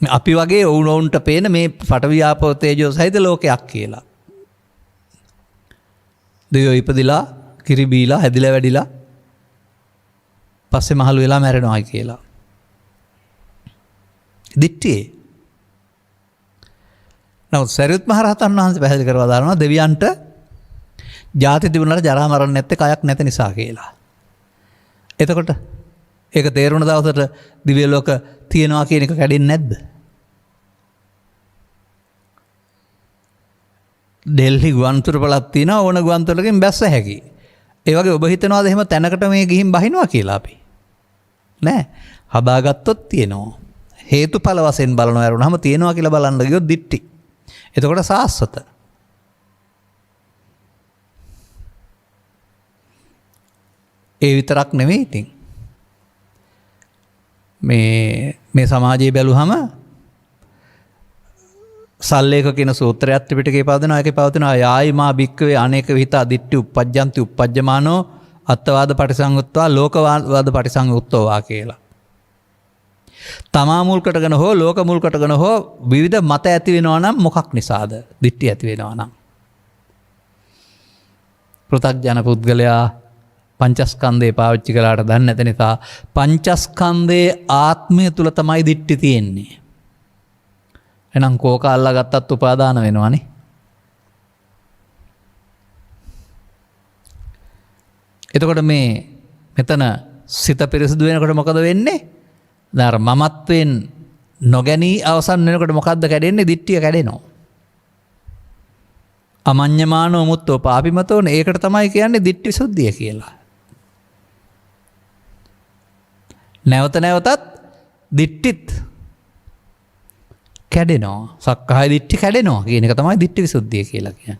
අපි වගේ ඔවුන්ට පේන මේ පඨවි ආපෝ තේජෝ සහිත ලෝකයක් කියලා. දෙවියෝ ඉපදිලා, කිරි බීලා, හැදිලා වැඩිලා පස්සේ මහලු වෙලා මැරෙනවා කියලා. දිට්ඨියේ. නමුත් සරියුත් මහ රහතන් වහන්සේ පැහැදිලි කරලා දානවා දෙවියන්ට ජාති තිබුණාට ජරා මරණ නැත්තේ කයක් නැති නිසා කියලා. එතකොට ඒක තේරුණ දවසට දිව්‍ය ලෝක තියෙනවා කියන එක කැඩෙන්නේ නැද්ද? ඩෙල්හි ගුවන්තොටුපළක් තියෙනවා, ඕන ගුවන්තොටුපළකින් බැස්ස හැකි. ඒ වගේ ඔබ හිතනවාද එහෙම තැනකට මේ ගිහින් බහිනවා කියලා අපි? නෑ. හදාගත්තොත් තියෙනවා. හේතුඵල වශයෙන් බලනවා යරුණාම තියෙනවා කියලා බලන්න ගියොත් දිට්ටි. එතකොට සාස්වත. ඒ විතරක් නෙවෙයි ඉතින්. මේ සමාජයේ බැලුවම සල්ලේක කියන සූත්‍රයත් ත්‍රිපිටකේ පවතිනවා. ඒකේ පවතිනවා යායිමා භික්කවේ අනේක විහිතා දිට්ඨි uppajjanti uppajjamaano අත්වාද පටිසංයුත්වා ලෝකවාද පටිසංයුත්තෝවා කියලා. තමා මුල් කොටගෙන හෝ ලෝක මුල් කොටගෙන හෝ විවිධ මත ඇති වෙනවා නම් මොකක් නිසාද? දිට්ඨි ඇති වෙනවා නම්. පෘථග්ජන පුද්ගලයා පංචස්කන්ධේ පාවිච්චි කළාට දන්නේ නැති නිසා පංචස්කන්ධයේ ආත්මය තුල තමයි දිට්ඨි තියෙන්නේ. එහෙනම් කෝක අල්ලා ගත්තත් උපාදාන වෙනවනේ. එතකොට මෙතන සිත පිරිසිදු වෙනකොට මොකද වෙන්නේ? දැන් මමත්වෙන් නොගැනී අවසන් වෙනකොට මොකද්ද කැඩෙන්නේ? දිට්ඨිය කැඩෙනවා. අමඤ්ඤමානෝ මුත්තෝ පාපිමතෝ. ඒකට තමයි කියන්නේ දිට්ඨි සුද්ධිය කියලා. නැවත නැවතත් දිට්ඨිත් කැඩෙනවා. සක්කාය දිට්ඨි කැඩෙනවා කියන එක තමයි දිට්ඨි විසුද්ධිය කියලා කියන්නේ.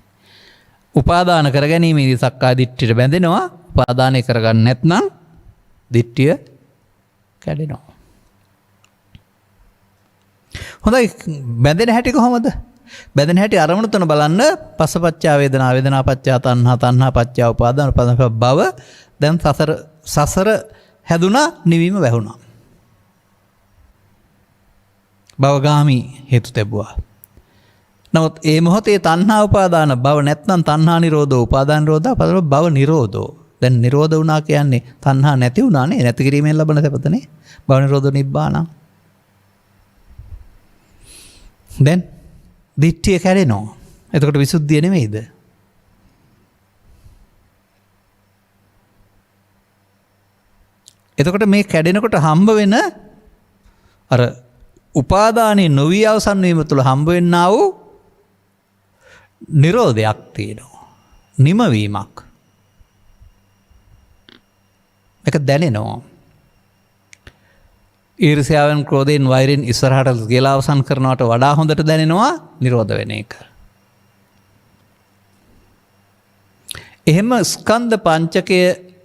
උපාදාන කරගැනීමේදී සක්කාය දිට්ඨියට බැඳෙනවා. උපාදානය කරගන්න නැත්නම් දිට්ඨිය කැඩෙනවා. හොඳයි, බැඳෙන හැටි කොහොමද? බැඳෙන හැටි අරමුණු තුන බලන්න. පස්සපච්චා වේදනා, වේදනා පච්චා තණ්හා, තණ්හා පච්චා උපාදාන, උපාදාන භව. දැන් සසර හැදුනා, නිවීම වැහුණා. භවගාමී හේතු තැබුවා. නමුත් ඒ මොහොතේ තණ්හා උපාදාන භව නැත්නම් තණ්හා නිරෝධෝ උපාදාන නිරෝධා භව නිරෝධෝ. දැන් නිරෝධ වුණා කියන්නේ තණ්හා නැති වුණානේ. නැති කිරීමෙන් ලබන සැපතනේ. භව නිරෝධ නිබ්බාන. දැන් දිට්ඨිය කැඩෙනවා. එතකොට විසුද්ධිය නෙමෙයිද? එතකොට මේ කැඩෙනකොට හම්බ වෙන අර උපාදානයේ නොවී අවසන් වීම තුළ හම්බ වෙන්නා වූ නිරෝධයක් තියෙනවා. නිමවීමක්. ඒක දැනෙනවා. ඊර්ෂ්‍යාවෙන්, ක්‍රෝධයෙන්, වෛරයෙන් ඉස්සරහට ගියලා අවසන් කරනවට වඩා හොඳට දැනෙනවා නිරෝධ වෙන එක. එහෙම ස්කන්ධ පංචකය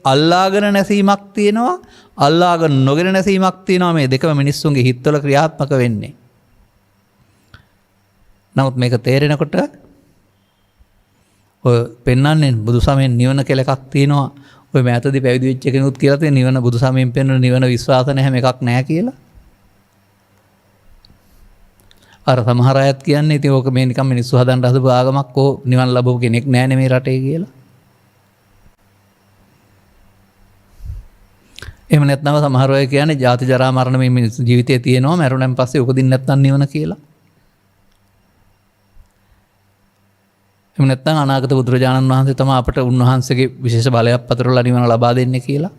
අල්ලාගෙන නැසීමක් තියෙනවා, අල්ලාගෙන නොගෙන නැසීමක් තියෙනවා. මේ දෙකම මිනිස්සුන්ගේ හිතවල ක්‍රියාත්මක වෙන්නේ. නමුත් මේක තේරෙනකොට ඔය පෙන්වන්නේ බුදුසමයෙන් නිවන කියලා එකක් තියෙනවා. ඔය මෑතදී පැවිදි වෙච්ච කෙනෙකුත් කියලා තියෙන නිවන බුදුසමයෙන් පෙන්වන නිවන විශ්වාස නැහැ එකක් නැහැ කියලා. අර සමහර අයත් කියන්නේ ඉතින් ඕක මේ නිකන් මිනිස්සු හදන්න හදපු ආගමක්, ඕ නිවන් ලැබුව කෙනෙක් නැහැ මේ රටේ කියලා. එහෙම නැත්නම් සමහර අය කියන්නේ ජාති ජරා මරණ මේ මිනිස් ජීවිතයේ තියෙනවා, මරුණන් පස්සේ උපදින්න නැත්නම් නිවන කියලා. එහෙම නැත්නම් අනාගත බුදුරජාණන් වහන්සේ තමයි අපට උන්වහන්සේගේ විශේෂ බලයක් පතරලා නිවන ලබා දෙන්නේ කියලා.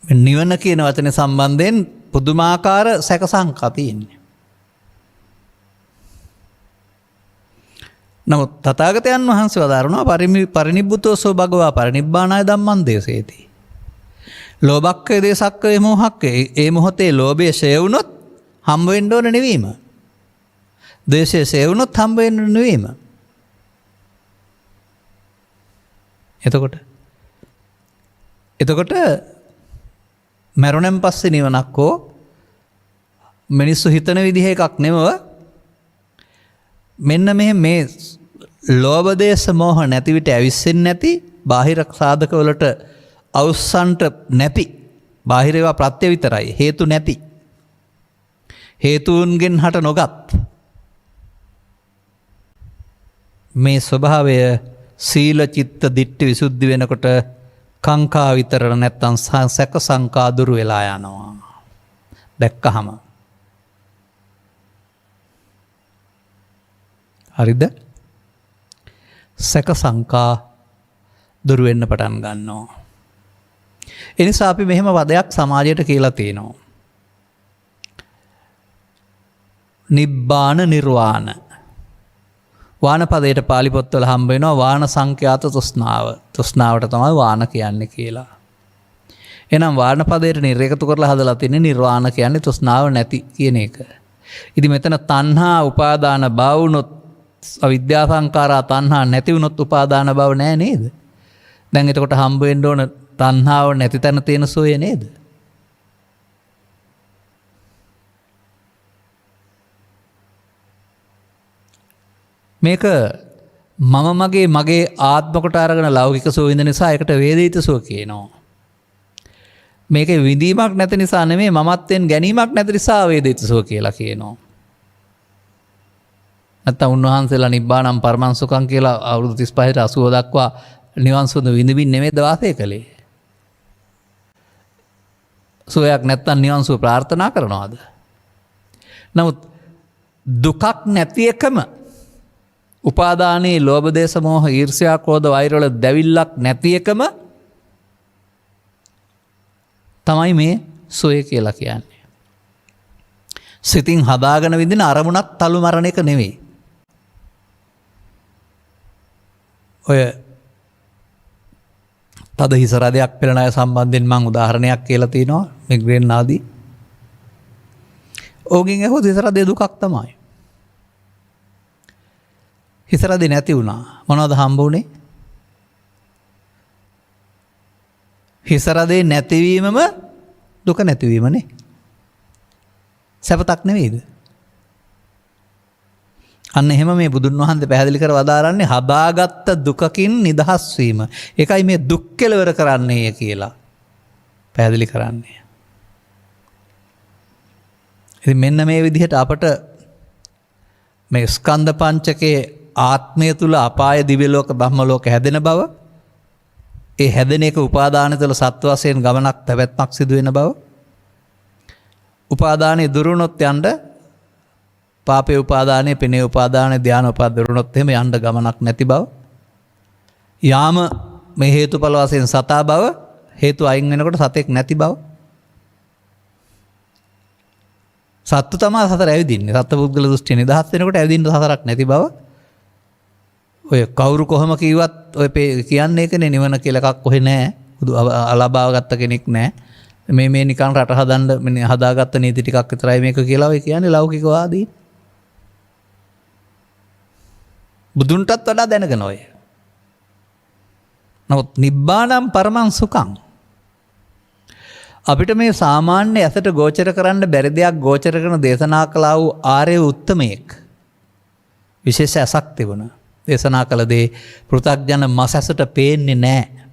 මේ නිවන කියන වචනේ සම්බන්ධයෙන් පුදුමාකාර සැක සංකා තියෙන්නේ. නමුත් තථාගතයන් වහන්සේ වදාරනවා පරිනිබ්බුතෝ සෝ භගවා පරිනිබ්බානාය ධම්මං දේසේති. ලෝභක්ඛය දේසක්ඛය මොහක්ඛය. ඒ මොහොතේ ලෝභය ෂය වුණොත් හම්බ වෙන්න ඕන නෙවීම. ද්වේෂය ෂය වුණොත් හම්බ වෙන්න නෙවීම. එතකොට මරුණෙන් පස්සේ නිවනක් හෝ මිනිස්සු හිතන විදිහ එකක් නෙමව. මෙන්න මේ ලෝභ දේශ මොහ නැති විට ඇවිස්සෙන්නේ නැති, බාහිර සාධක වලට අවුස්සන්ට නැති, බාහිර ඒවා ප්‍රත්‍ය විතරයි, හේතු නැති, හේතුන්ගෙන් හට නොගත් මේ ස්වභාවය සීල චිත්ත දිට්ඨි විසුද්ධි වෙනකොට කාංකා විතරණ නැත්තම් සැක සංකා දුරු වෙලා යනවා. දැක්කහම හරිද? සැක සංකා දුරු වෙන්න පටන් ගන්නවා. ඒ නිසා අපි මෙහෙම වදයක් සමාජයට කියලා තියෙනවා. නිබ්බාන නිර්වාණ. වාන පදයට පාලි පොත්වල හම්බ වෙනවා වාන සංඛ්‍යාත තෘෂ්ණාව. තෘෂ්ණාවට තමයි වාන කියන්නේ කියලා. එහෙනම් වාන පදයට නිර්ේකතු කරලා හදලා තියෙන්නේ නිර්වාණ කියන්නේ තෘෂ්ණාව නැති කියන එක. ඉතින් මෙතන තණ්හා උපාදාන භව වුණොත්, අවිද්‍යා සංඛාරා තණ්හා නැති වුණොත් උපාදාන භව නැහැ නේද? දැන් එතකොට හම්බ වෙන්න ඕන තණ්හාව නැති තැන තියෙන සෝය නේද? මේක මගේ ආත්ම කොට අරගෙන ලෞකික සුව විඳින නිසා ඒකට වේදිත සුව කියනවා. මේක විඳීමක් නැති නිසා නෙමෙයි, මමත්වෙන් ගැනීමක් නැති නිසා වේදිත සුව කියලා කියනවා. නැත්තම් උන්වහන්සේලා නිබ්බානම් පරමං සුඛං කියලා අවුරුදු 35ට 80 දක්වා නිවන් සුව විඳින්න නෙමෙයි වාසය කළේ. සුවයක් නැත්තම් නිවන් සුව ප්‍රාර්ථනා කරනවාද? නමුත් දුකක් නැති එකම, උපාදානයේ ලෝභ දේශ මොහ ඊර්ෂ්‍යා ක්‍රෝධ වෛර වල දැවිල්ලක් නැති එකම තමයි මේ සෝය කියලා කියන්නේ. සිතින් හදාගෙන විඳින අරමුණක් තලු මරණ එක නෙවෙයි. ඔය තද හිස රදයක් පෙළන අය සම්බන්ධයෙන් මම උදාහරණයක් කියලා තිනවා, මිග්‍රේන් ආදී. ඕගෙන් ඇහුවොත් හිස රදේ දුකක් තමයි. හිස රදේ නැති වුණා. මොනවද හම්බ වුනේ? හිස රදේ නැතිවීමම දුක නැතිවීමනේ. සැපතක් නෙවෙයිද? අන්න එහෙම මේ බුදුන් වහන්සේ පැහැදිලි කර වදාරන්නේ හදාගත්ත දුකකින් නිදහස් වීම. ඒකයි මේ දුක් කෙලවර කරන්නේය කියලා පැහැදිලි කරන්නේ. ඉතින් මෙන්න මේ විදිහට අපට මේ ස්කන්ධ පංචකයේ ආත්මය තුල අපාය දිව්‍ය ලෝක බ්‍රහ්ම ලෝක හැදෙන බව, ඒ හැදෙන එක උපාදාන තුළ සත්ව වශයෙන් ගමනක් පැවැත්මක් සිදු වෙන බව, උපාදානයේ දුරුනොත් යන්න පාපේ උපාදානයේ පිනේ උපාදානයේ ධාන උපාදානොත් එහෙම යන්න ගමනක් නැති බව, යාම මේ හේතුඵල වශයෙන් සතා බව, හේතු අයින් වෙනකොට සතෙක් නැති බව, සත්තු තමයි සතර ඇවිදින්නේ. සත්පුද්ගල දෘෂ්ටි නිදහස් වෙනකොට ඇවිදින්න සතරක් නැති බව. ඔය කවුරු කොහොම කිව්වත් ඔය කියන්නේ ඒකනේ නිවන කියලා එකක් කොහෙ නැහැ. අලබාව ගත්ත කෙනෙක් නැහැ. මේ නිකන් රට හදන්න හදාගත්ත නීති ටිකක් විතරයි මේක කියලා ඔය කියන්නේ ලෞකිකවාදී. බුදුන්ටත් වඩා දැනගෙන ඔය. නමුත් නිබ්බානම් පරමං සුඛං. අපිට මේ සාමාන්‍ය ඇසට ගෝචර කරන්න බැරි දෙයක් ගෝචර කරන දේශනා කළා වූ ආර්ය උත්තමයෙක් විශේෂ ඇසක් තිබුණා. දේශනා කළ දේ පෘථග්ජන මස් ඇසට පේන්නේ නැහැ.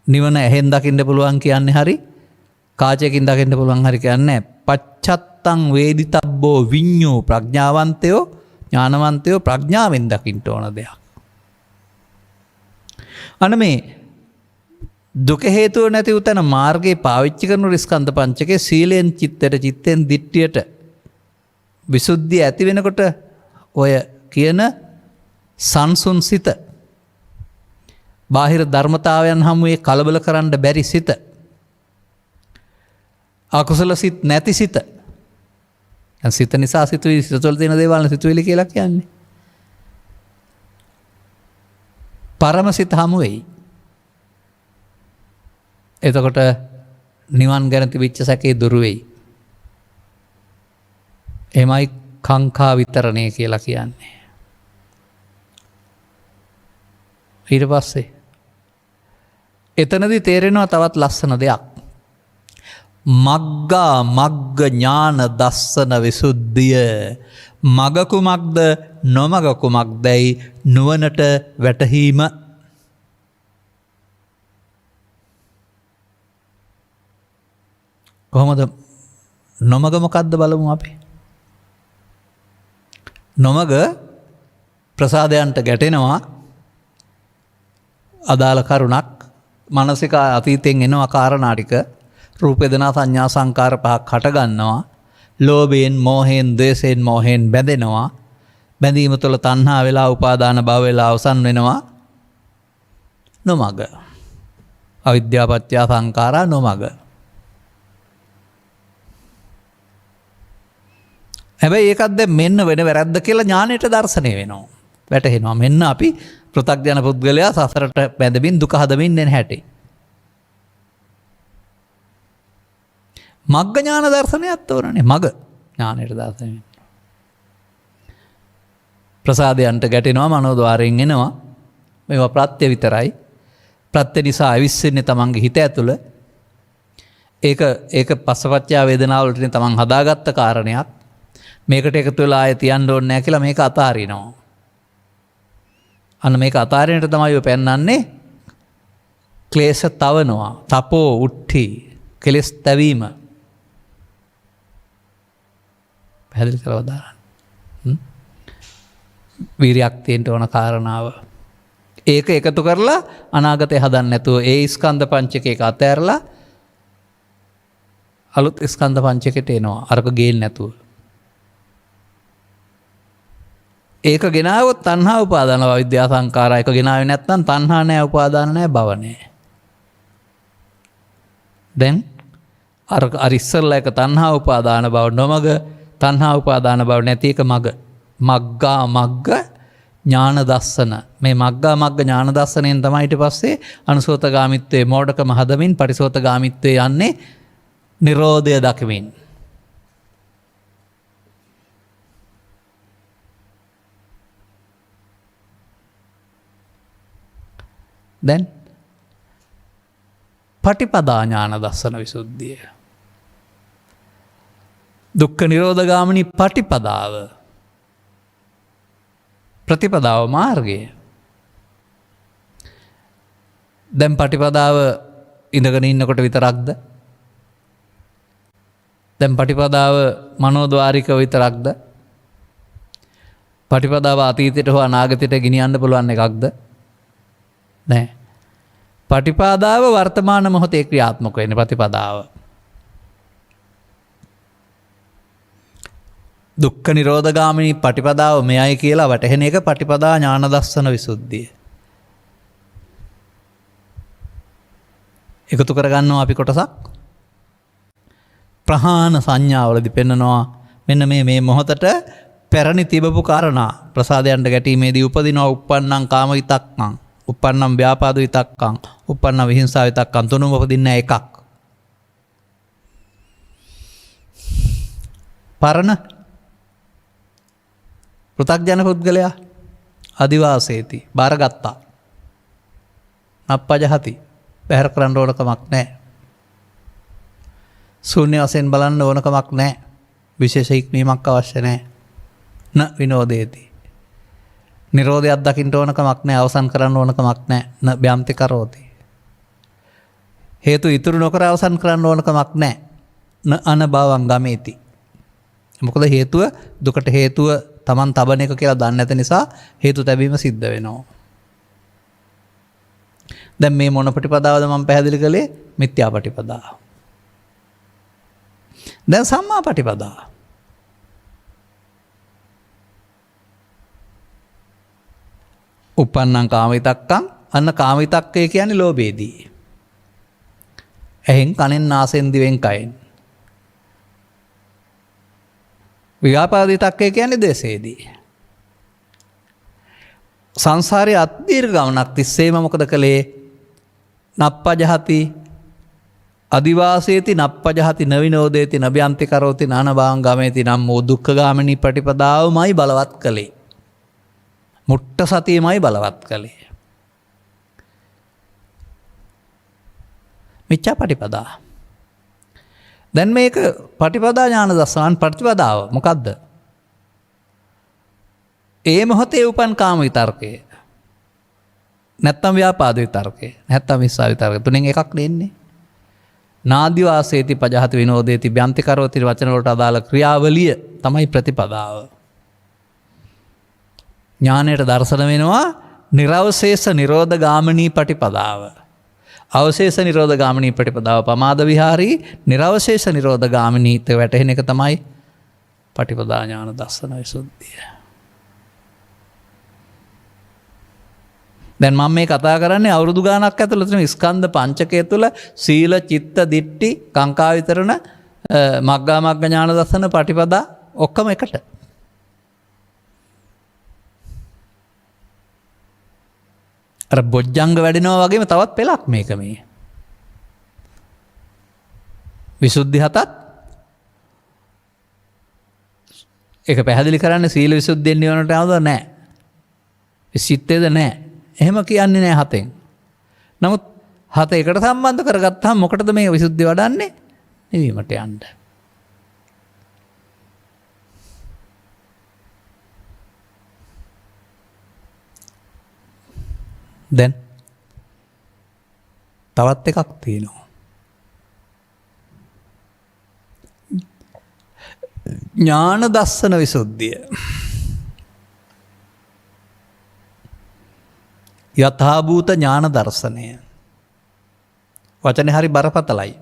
නිවන ඇහෙන් දකින්න පුළුවන් කියන්නේ හරි, කාචයකින් දකින්න පුළුවන් හරි කියන්නේ පච්චත්තං වේදිතබ්බෝ විඤ්ඤෝ ප්‍රඥාවන්තයෝ ඥානවන්තයෝ ප්‍රඥාවෙන් දකින්න ඕන දෙයක්. අන්න මේ දුක හේතුව නැති උතන මාර්ගයේ පාවිච්චි කරන ස්කන්ධ පංචකයේ සීලෙන් චිත්තයට, චිත්තෙන් දිට්ඨියට විසුද්ධිය ඇති වෙනකොට ඔය කියන සංසුන් සිත, බාහිර ධර්මතාවයන් හමුවේ කලබල කරන්න බැරි සිත, අකුසල සිත් නැති සිත. සිත නිසා සිතුවිලි, සිත තුළ තියෙන දේවල් සිතුවිලි කියලා කියන්නේ. පරම සිත හමු වෙයි. එතකොට නිවන් ගැන තිබිච්ච සැකේ දුරු වෙයි. එමයි කාංකා විතරණය කියලා කියන්නේ. ඊට පස්සේ එතනදී තේරෙනවා තවත් ලස්සන දෙයක්. මග්ගා මග්ග ඥාන දස්සන විසුද්ධිය. මග කුමක්ද නොමග කුමක්දයි නුවණට වැටහීම. කොහොමද නොමග මොකද්ද බලමු අපි. නොමග ප්‍රසාදයන්ට ගැටෙනවා, අදාළ කරුණක් මානසික අතීතයෙන් එනවා කාරණා ටික, රූප වේදනා සංඥා සංකාර පහක් හට ගන්නවා, ලෝභයෙන් මෝහයෙන් ද්වේෂයෙන් මෝහයෙන් බැඳෙනවා, බැඳීම තුළ තණ්හා වෙලා උපාදාන භව වෙලා අවසන් වෙනවා. නොමග අවිද්‍යාව පත්‍ය සංඛාරා නොමග. හැබැයි ඒකත් දැන් මෙන්න වෙන වැරද්ද කියලා ඥාණයට දර්ශනය වෙනවා, වැටහෙනවා. මෙන්න අපි පෘථග්ජන පුද්ගලයා සසරට බැඳමින් දුක හදමින් එන හැටි. මග්ග ඥාන දර්ශනයත් තෝරන්නේ. මග ඥාණයට දර්ශනය වෙනවා. ප්‍රසාදයන්ට ගැටෙනවා, මනෝද්වාරයෙන් එනවා. මේවා ප්‍රත්‍ය විතරයි. ප්‍රත්‍ය නිසා අවිස්සෙන්නේ තමන්ගේ හිත ඇතුළ. ඒක පස්සපච්චා වේදනාවලට තමන් හදාගත්ත කාරණයක්. මේකට එකතු වෙලා ආයෙ තියන්න ඕනේ නැහැ කියලා මේක අතාරිනවා. අන්න මේක අතාරිනට තමයි ඔය පෙන්වන්නේ ක්ලේශ තවනවා, තපෝ උට්ටි, කෙලස් තැවීම. පැහැදිලි කරලා දාන්න. වීරියක් තියෙන්න ඕන කාරණාව. ඒක එකතු කරලා අනාගතේ හදන්න නැතුව ඒ ස්කන්ධ පංචකයක අතෑරලා අලුත් ස්කන්ධ පංචකයට එනවා. අරක ගේන්න නැතුව. ඒක ගෙනාවොත් තණ්හා උපාදාන විද්‍යා සංඛාරා. ඒක ගෙනාවේ නැත්නම් තණ්හා නැහැ, උපාදාන නැහැ, භව නැහැ. දැන් අර ඉස්සල්ලා එක තණ්හා උපාදාන භව නොමග, තණ්හා උපාදාන භව නැති එක මග. මග්ගා මග්ග ඥාන දස්සන. මේ මග්ගා මග්ග ඥාන දස්සනෙන් තමයි ඊට පස්සේ අනුසෝතගාමිත්වයේ මෝඩකම හදමින් පරිසෝතගාමිත්වයේ යන්නේ නිරෝධය දකිමින්. දැන් පටිපදා ඥාන දස්සන විසුද්ධිය. දුක්ඛ නිරෝධ ගාමිනී පටිපදාව. ප්‍රතිපදාව මාර්ගය. දැන් පටිපදාව ඉඳගෙන ඉන්නකොට විතරක්ද? දැන් පටිපදාව මනෝද්වාරිකව විතරක්ද? පටිපදාව අතීතයට හෝ අනාගතයට ගෙනියන්න පුළුවන් එකක්ද? නෑ. පටිපදාව වර්තමාන මොහොතේ ක්‍රියාත්මක වෙන ප්‍රතිපදාව. දුක්ඛ නිරෝධගාමිනී පටිපදාව මෙයයි කියලා වැටහෙන එක පටිපදා ඥාන දස්සන විසුද්ධිය. එකතු කරගන්නවා අපි කොටසක්. ප්‍රහාණ සංඥාවලදී පෙන්නනවා මෙන්න මේ මොහොතට පැරණි තිබපු කාරණා ප්‍රසාදයන්ට ගැටීමේදී උපදිනවා uppannam කාම විතක්කං, uppannam ව්‍යාපාද විතක්කං, uppannam විහිංසා විතක්කං තුනම උපදින්නේ එකක්. පරණ පෘථග්ජන පුද්ගලයා අදිවාසේති බාරගත්තා. නප්පජහති බැහැර කරන්න ඕනකමක් නැහැ. ශූන්‍ය වශයෙන් බලන්න ඕනකමක් නැහැ. විශේෂ ඉක්මීමක් අවශ්‍ය නැහැ. න විනෝදේති. නිරෝධයක් දකින්න ඕනකමක් නැහැ. අවසන් කරන්න ඕනකමක් නැහැ. න බ්‍යම්ති කරෝති. හේතු ඉතුරු නොකර අවසන් කරන්න ඕනකමක් නැහැ. න අනභවං ගමේති. මොකද හේතුව දුකට හේතුව Taman තබන එක කියලා දන්නේ නැති නිසා හේතු තැබීම සිද්ධ වෙනවා. දැන් මේ මොන ප්‍රතිපදාවද මම පැහැදිලි කළේ? මිත්‍යා ප්‍රතිපදාව. දැන් සම්මා ප්‍රතිපදාව. uppannam කාම විතක්කං, අන්න කාම විතක්කය කියන්නේ ලෝභයේදී. එහෙන් කනෙන් නාසයෙන් දිවෙන් කයෙන්. ව්‍යාපාද විතක්කය කියන්නේ ද්වේෂයේදී. සංසාරයේ අදීර්ඝ ගමනක් තිස්සේම මොකද කළේ? නප්පජහති අදිවාසේති නප්පජහති නවිනෝදේති නබ්‍යන්ති කරෝති නානභාවං ගමේති නම් වූ දුක්ඛගාමිනී ප්‍රතිපදාවමයි බලවත් කළේ. මුට්ට සතියමයි බලවත් කළේ. මිච්ඡා ප්‍රතිපදා. දැන් මේක පටිපදා ඥාන දස්සන ප්‍රතිපදාව මොකද්ද? ඒ මොහොතේ උපන් කාම විතර්කය. නැත්තම් ව්‍යාපාද විතර්කය. නැත්තම් විස්සා විතර්කය. තුනෙන් එකක් දෙන්නේ. නාදි වාසේති පජහති විනෝදේති බ්‍යන්ති කරෝති වචන වලට අදාළ ක්‍රියාවලිය තමයි ප්‍රතිපදාව. ඥානයට දර්ශන වෙනවා නිරවශේෂ නිරෝධ ගාමිනී ප්‍රතිපදාව. අවශේෂ නිරෝධ ගාමිනී ප්‍රතිපදාව පමාද විහාරී නිරවශේෂ නිරෝධ ගාමිනීත වැටහෙන එක තමයි පටිපදා ඥාන දස්සන විසුද්ධිය. දැන් මම මේ කතා කරන්නේ අවුරුදු ගාණක් ඇතුළත ස්කන්ධ පංචකය තුළ සීල, චිත්ත, දිට්ඨි, කාංකා විතරණ, මග්ගා මග්ග ඥාන දස්සන පටිපදා ඔක්කොම එකට. අර බොජ්ජංග වැඩෙනවා වගේම තවත් පෙළක් මේක මේ. විසුද්ධි හතත් ඒක පැහැදිලි කරන්න සීල විසුද්ධියෙන් නිවනට යනවද නැහැ. විසිට්ඨේද නැහැ. එහෙම කියන්නේ නැහැ හතෙන්. නමුත් හත එකට සම්බන්ධ කරගත්තාම මොකටද මේ විසුද්ධිය වඩන්නේ? නිවීමට යන්න. දැන් තවත් එකක් තියෙනවා. ඥාන දස්සන විසුද්ධිය. යථාභූත ඥාන දර්ශනය. වචනේ හරි බරපතලයි.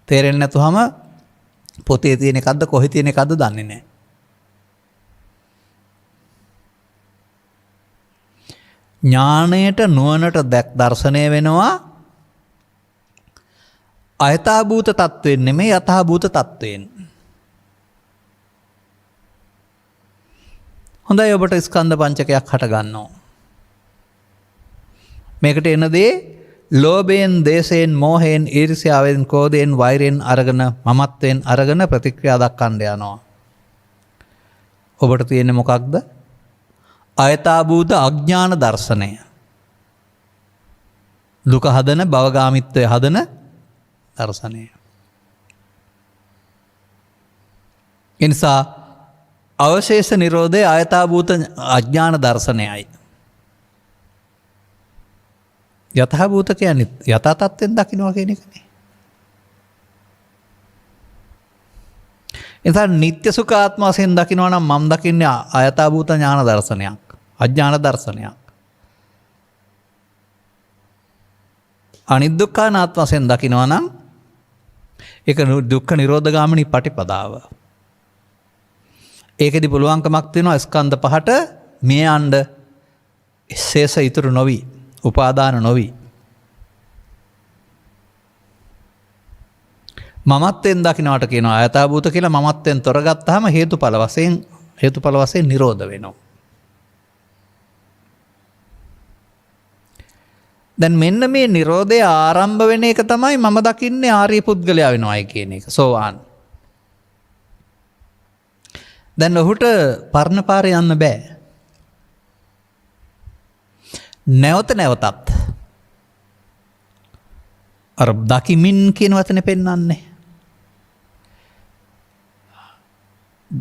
තේරෙන්නේ නැතුවම පොතේ තියෙන එකක්ද කොහේ තියෙන එකක්ද දන්නේ නැහැ. ඥාණයට නුවණට දර්ශනය වෙනවා අයථාභූත තත්වයෙන් නෙමෙයි යථාභූත තත්වයෙන්. හොඳයි ඔබට ස්කන්ධ පංචකයක් හට ගන්නවා. මේකට එන දේ ලෝභයෙන්, දේශයෙන්, මෝහයෙන්, ඊර්ෂ්‍යාවෙන්, ක්‍රෝධයෙන්, වෛරයෙන් අරගෙන මමත්වයෙන් අරගෙන ප්‍රතික්‍රියා දක්වන්න යනවා. ඔබට තියෙන්නේ මොකක්ද? අයථාභූත අඥාන දර්ශනය. දුක හදන භවගාමිත්වය හදන දර්ශනය. එනිසා අවශේෂ නිරෝධය ආයථාභූත අඥාන දර්ශනයයි. යථාභූත කියන්නේ යථා තත්ත්වෙන් දකින්නවා කියන එකනේ. එතන නිත්‍ය සුඛ ආත්ම වශයෙන් දකින්නවා නම් මම දකින්නේ ආයථාභූත ඥාන දර්ශනයක්, අඥාන දර්ශනයක්. අනිදුක්ඛානාත්ම වශයෙන් දකින්නවා නම් ඒක දුක්ඛ නිරෝධ ගාමිනී පටිපදාව. ඒකෙදි පුළුවන්කමක් තියෙනවා ස්කන්ධ පහට මේ යන්න ශේෂ ඉතුරු නොවි, උපාදාන නොවි. මමත්වෙන් දකින්නට කියනවා ආයතභූත කියලා. මමත්වෙන් තොරගත්තාම හේතුඵල වශයෙන් නිරෝධ වෙනවා. දැන් මෙන්න මේ නිරෝධය ආරම්භ වෙන එක තමයි මම දකින්නේ ආර්ය පුද්ගලයා වෙනවයි කියන එක. සෝවාන්. දැන් ඔහුට පරණ පාරේ යන්න බෑ. නැවත නැවතත් අර දකිමින් කියන වචනේ පෙන්වන්නේ.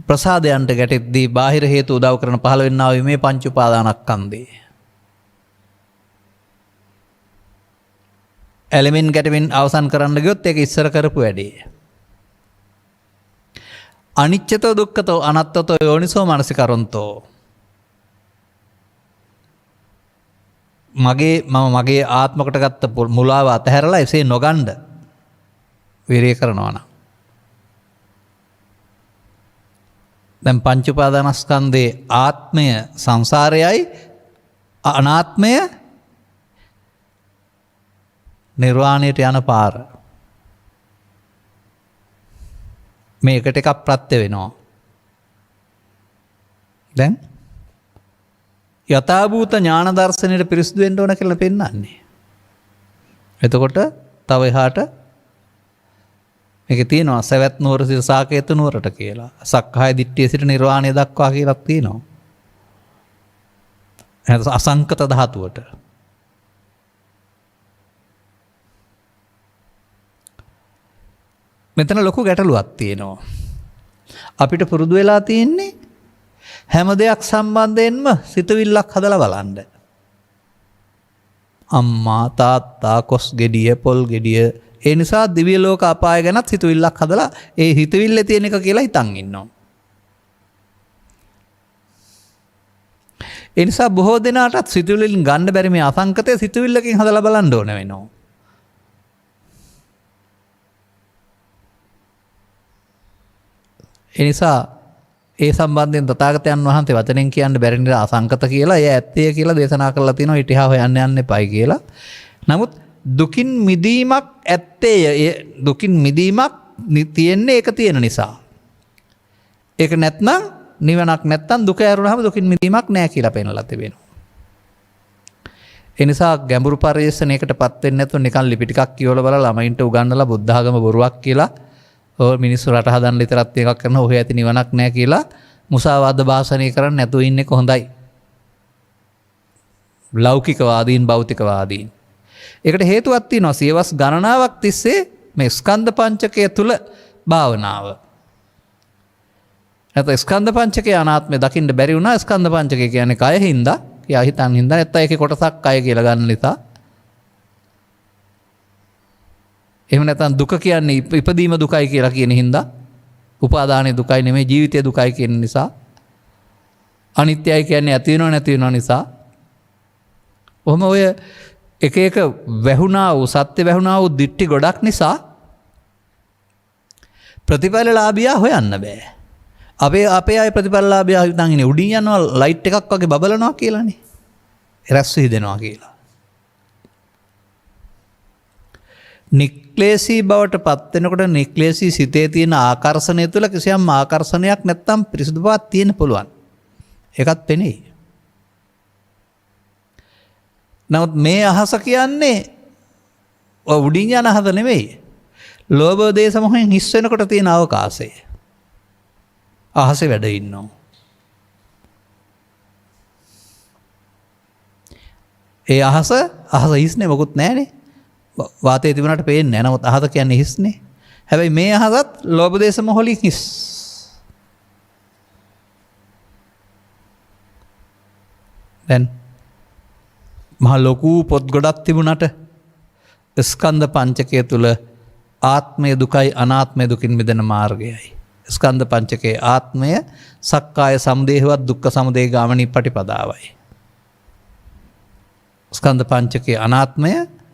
ප්‍රසාදයන්ට ගැටෙද්දී බාහිර හේතු උදව් කරන පහළ වෙන්නා වූ මේ පංච උපාදානස්කන්ධේ ඇලෙමින් ගැටෙමින් අවසන් කරන්න ගියොත් ඒක ඉස්සර කරපු වැඩේ. අනිච්චතෝ දුක්ඛතෝ අනත්තතෝ යෝනිසෝ මනසිකරොන්තෝ. මගේ ආත්මකට ගත්ත මුලාව අතහැරලා එසේ නොගන්න විරය කරනවා නම් දැන් පංච උපාදානස්කන්ධේ ආත්මය සංසාරයයි, අනාත්මය නිර්වාණයට යන පාර. මේකට එකක් ප්‍රත්‍ය වෙනවා. දැන් යථාභූත ඥාන දර්ශනයට පිරිසිදු වෙන්න ඕන කියලා පෙන්නන්නේ. එතකොට තව එහාට මේක තියෙනවා සවැත් නුවර සිට සාකේත නුවරට කියලා. සක්කාය දිට්ඨිය සිට නිර්වාණය දක්වා කියලා තියෙනවා. එහෙනම් අසංකත ධාතුවට. මෙතන ලොකු ගැටලුවක් තියෙනවා. අපිට පුරුදු වෙලා තියෙන්නේ හැම දෙයක් සම්බන්ධයෙන්ම සිතවිල්ලක් හදලා බලන්න. අම්මා තාත්තා කොස් ගෙඩිය පොල් ගෙඩිය, ඒ නිසා දිව්‍ය ලෝක අපාය ගැනත් සිතවිල්ලක් හදලා ඒ හිතවිල්ලේ තියෙන එක කියලා හිතන් ඉන්නවා. ඒ නිසා බොහෝ දෙනාටත් සිතවිල්ලෙන් ගන්න බැරි මේ අසංකතය සිතවිල්ලකින් හදලා බලන්න ඕන වෙනවා. එනිසා ඒ සම්බන්ධයෙන් තථාගතයන් වහන්සේ වචනෙන් කියන්න බැරි නිසා අසංකත කියලා, එය ඇත්තේ කියලා දේශනා කරලා තිනවා. ඊටහා හොයන්න යන්න එපයි කියලා. නමුත් දුකින් මිදීමක් ඇත්තේ, දුකින් මිදීමක් තියෙන්නේ ඒක තියෙන නිසා. ඒක නැත්නම් නිවනක් නැත්නම් දුක ඇරුණාම දුකින් මිදීමක් නැහැ කියලා පෙන්වලා තිබෙනවා. ඒ නිසා ගැඹුරු පරිශ්‍රණයකටපත් වෙන්නේ නැතුව නිකන් ලිපි ටිකක් කියවලා බලලා ළමයින්ට උගන්වලා බුද්ධ ආගම බොරුවක් කියලා මිනිස්සු රට හදන්න විතරක් එකක් කරන ඔහේ ඇති නිවනක් නැහැ කියලා මුසාවාද භාෂණය කරන්නේ නැතුව ඉන්නේ කොහොඳයි. ලෞකිකවාදීන්, භෞතිකවාදීන්. ඒකට හේතුවක් තියෙනවා. සියවස් ගණනාවක් තිස්සේ මේ ස්කන්ධ පංචකය තුල භාවනාව. නැත්නම් ස්කන්ධ පංචකය අනාත්මය දකින්න බැරි වුණා. ස්කන්ධ පංචකය කියන්නේ කය හින්දා, යා හිතන් හින්දා නැත්නම් ඒකේ කොටසක් කය කියලා ගන්න නිසා. එහෙම නැත්නම් දුක කියන්නේ ඉපදීම දුකයි කියලා කියන හින්දා, උපාදානයේ දුකයි නෙමෙයි ජීවිතයේ දුකයි කියන නිසා, අනිත්‍යයි කියන්නේ ඇති වෙනව නැති වෙනව නිසා. ඔහොම ඔය එක එක වැහුණා වූ සත්‍ය වැහුණා වූ දිට්ටි ගොඩක් නිසා ප්‍රතිඵලලාභියා හොයන්න බෑ. අපේ අය ප්‍රතිඵලලාභියා හිතන් ඉන්නේ උඩින් යනවා ලයිට් එකක් වගේ බබලනවා කියලානේ. රැස් විහිදෙනවා කියලා. නික්ලේශී බවට පත් වෙනකොට නික්ලේශී සිතේ තියෙන ආකර්ෂණය තුළ කිසියම් ආකර්ෂණයක් නැත්තම් පිරිසුදු බවක් තියෙන්න පුළුවන්. ඒකත් පෙනෙයි. නමුත් මේ අහස කියන්නේ උඩින් යන අහස නෙමෙයි. ලෝභ දේශ මොහෙන් හිස් වෙනකොට තියෙන අවකාශය. අහසේ වැඩ ඉන්නවා. ඒ අහස හිස්නේ මොකුත් නැහනේ. වාතයේ තිබුණාට පේන්නේ නැහැ. නමුත් අහස කියන්නේ හිස්නේ. හැබැයි මේ අහසත් ලෝභ දේශ මොහොලින් හිස්. දැන් මහ ලොකු පොත් ගොඩක් තිබුණට ස්කන්ධ පංචකය තුල ආත්මය දුකයි අනාත්මය දුකින් මිදෙන මාර්ගයයි. ස්කන්ධ පංචකයේ ආත්මය සක්කාය සමුදයවත් දුක්ඛ සමුදය ගාමිනී පටිපදාවයි. ස්කන්ධ පංචකයේ අනාත්මය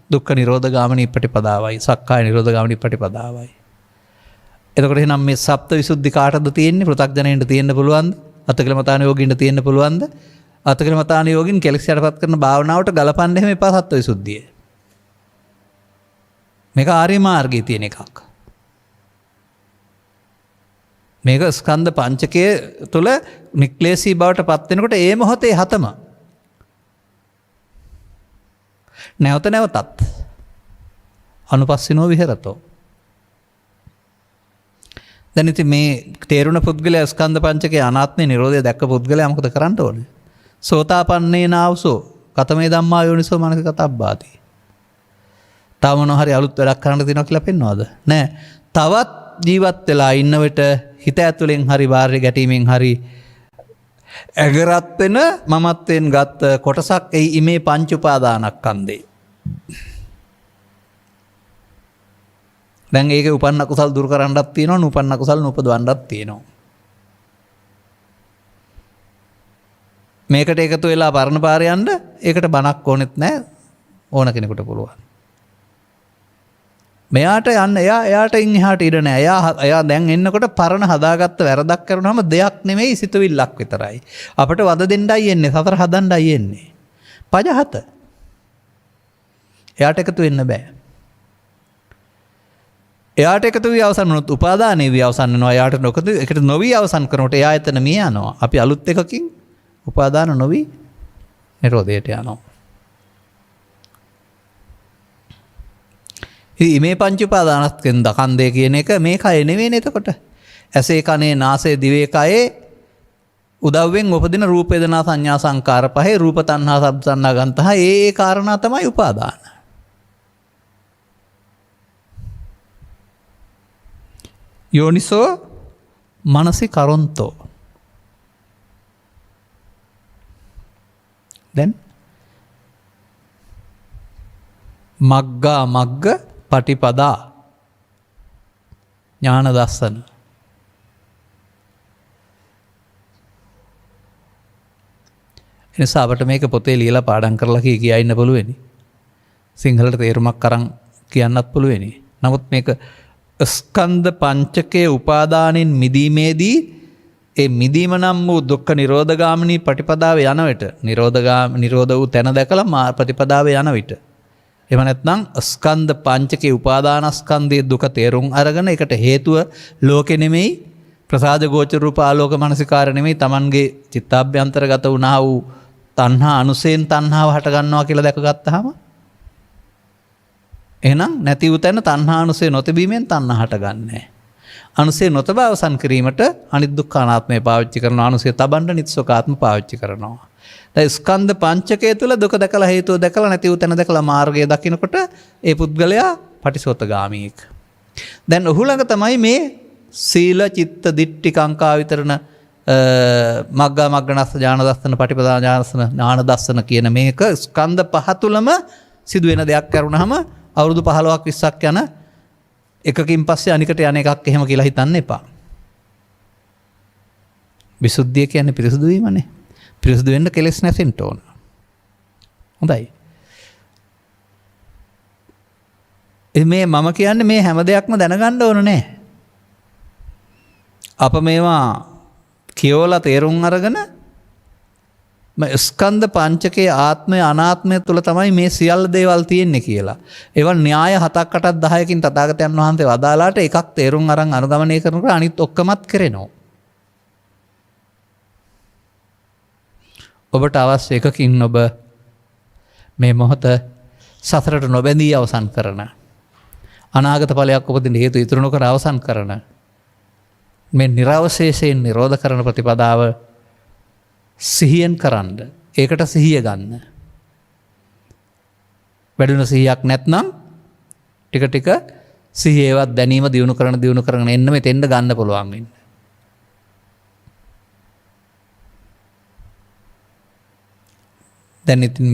දුක්ඛ නිරෝධ ගාමිනී පටිපදාවයි. සක්කාය නිරෝධ ගාමිනී පටිපදාවයි. එතකොට එහෙනම් මේ සප්ත විසුද්ධි කාටද තියෙන්නේ? පෘථග්ජනයින්ට තියෙන්න පුළුවන්ද? අතකලමතාන යෝගින්ට තියෙන්න පුළුවන්ද? අතකලමතාන යෝගින් කෙලෙස් යටපත් කරන භාවනාවට ගලපන්න එහෙම එපා සත්ව විසුද්ධිය. මේක ආර්ය මාර්ගයේ තියෙන එකක්. මේක ස්කන්ධ පංචකය තුළ නික්ලේශී බවට පත් වෙනකොට ඒ මොහොතේ හතම නැවත නැවතත් අනුපස්සිනෝ විහෙරතෝ. දැන් ඉතින් මේ තේරුණ පුද්ගලයා ස්කන්ධ පංචකයේ අනාත්මේ නිරෝධය දැක්ක පුද්ගලයා මොකද කරන්න ඕනේ? සෝතාපන්නේ නාවසෝ කතමේ ධම්මා යෝනිසෝ මනසිකතබ්බාති. තව මොනවා හරි අලුත් වැඩක් කරන්න තියෙනවා කියලා පෙන්වනවද? නෑ. තවත් ජීවත් වෙලා ඉන්න විට හිත ඇතුලෙන් හරි බාහිර ගැටීමෙන් හරි ඇගරත් වෙන මමත්වෙන් ගත් කොටසක් එයි ඉමේ පංච උපාදානස්කන්ධේ. දැන් ඒක උපන්න කුසල් දුරු කරන්නත් තියෙනවා, නුපන්න කුසල් නුපදවන්නත් තියෙනවා. මේකට එකතු වෙලා පරණ පාරේ යන්න ඒකට බණක් ඕනෙත් නැහැ, ඕන කෙනෙකුට පුළුවන්. මෙයාට යන්න එයාට ඉන් එහාට ඉඩ නැහැ. එයා දැන් එන්නකොට පරණ හදාගත්ත වැරදක් කරනවම දෙයක් නෙමෙයි සිතුවිල්ලක් විතරයි. අපිට වද දෙන්නයි එන්නේ, සතර හදන්නයි එන්නේ. පජහත. එයාට එකතු වෙන්න බෑ. එයාට එකතු වී අවසන් වුණොත් උපාදානයේ වී අවසන් වෙනවා. එයාට නොකතු එකට නොවි අවසන් කරනකොට එයා එතන මිය යනවා. අපි අලුත් එකකින් උපාදාන නොවි නිරෝධයට යනවා. මේ පංච උපාදානස්කන්ධ කන්දේ කියන එක මේ කය නෙවෙයිනේ. එතකොට ඇසේ කනේ නාසයේ දිවේ කයේ උදව්වෙන් උපදින රූප වේදනා සංඥා සංකාර පහේ රූප තණ්හා සබ්බ තණ්හා ගන්තහ ඒ කාරණා තමයි උපාදාන. යෝනිසෝ මනසි කරොන්තෝ. දැන් මග්ගා මග්ග පටිපදා ඥාන දස්සන. එනිසා අපට මේක පොතේ ලියලා පාඩම් කරලා කියා ඉන්න පුළුවෙනි. සිංහලට තේරුමක් අරන් කියන්නත් පුළුවෙනි. නමුත් මේක ස්කන්ධ පංචකයේ උපාදානෙන් මිදීමේදී ඒ මිදීම නම් වූ දුක්ඛ නිරෝධගාමිනී ප්‍රතිපදාවේ යන විට නිරෝධ වූ තැන දැකලා ප්‍රතිපදාවේ යන විට එහෙම නැත්නම් ස්කන්ධ පංචකේ උපාදානස්කන්ධයේ දුක තේරුම් අරගෙන ඒකට හේතුව ලෝකෙ නෙමෙයි ප්‍රසාද ගෝචර රූප ආලෝක මනසිකාර නෙමෙයි Tamanගේ චිත්තාභ්‍යන්තරගත වුණා වූ තණ්හා අනුසයෙන් තණ්හාව හට ගන්නවා කියලා දැකගත්තාම එහෙනම් නැති වූ තැන තණ්හා අනුසය නොතිබීමෙන් තණ්හා හටගන්නේ. අනුසය නොතබ අවසන් කිරීමට අනිත් දුක්ඛ අනාත්මය පාවිච්චි කරනවා. අනුසය තබන්න නිත්සෝකාත්ම පාවිච්චි කරනවා. දැන් ස්කන්ධ පංචකය තුල දුක දැකලා හේතුව දැකලා නැති වූ තැන දැකලා මාර්ගය දකිනකොට ඒ පුද්ගලයා පටිසෝතගාමීෙක්. දැන් ඔහු ළඟ තමයි මේ සීල චිත්ත දිට්ඨි කාංකා විතරණ මග්ගා මග්ගනස්ස ඥාන දස්සන පටිපදා ඥාන දස්සන කියන මේක ස්කන්ධ පහ තුලම සිදුවෙන දෙයක් කරුණාම අවුරුදු 15ක් 20ක් යන එකකින් පස්සේ අනිකට යන එකක් එහෙම කියලා හිතන්න එපා. විසුද්ධිය කියන්නේ පිරිසුදු වීමනේ. පිරිසුදු වෙන්න කෙලෙස් නැසෙන්න ඕන. හොඳයි. මේ මම කියන්නේ මේ හැම දෙයක්ම දැනගන්න ඕන නෑ. අප මේවා කියවලා තේරුම් අරගෙන ස්කන්ධ පංචකයේ ආත්මය අනාත්මය තුළ තමයි මේ සියල්ල දේවල් තියෙන්නේ කියලා. ඒවා න්‍යාය 7ක් 8ක් 10කින් තථාගතයන් වහන්සේ වදාලාට එකක් තේරුම් අරන් අනුගමනය කරනකොට අනිත් ඔක්කොමත් කරෙනවා. ඔබට අවශ්‍ය එකකින් ඔබ මේ මොහොත සසරට නොබැඳී අවසන් කරන අනාගත ඵලයක් උපදින්න හේතු ඉතුරු නොකර අවසන් කරන මේ නිර්වශේෂයෙන් නිරෝධ කරන ප්‍රතිපදාව සිහියෙන් කරන්න. ඒකට සිහිය ගන්න. වැඩුණ සිහියක් නැත්නම් ටික ටික සිහියවත් දැනීම දියුණු කරන එන්න මෙතෙන්ද ගන්න පුළුවන් වෙන්නේ. දැන් ඉතින්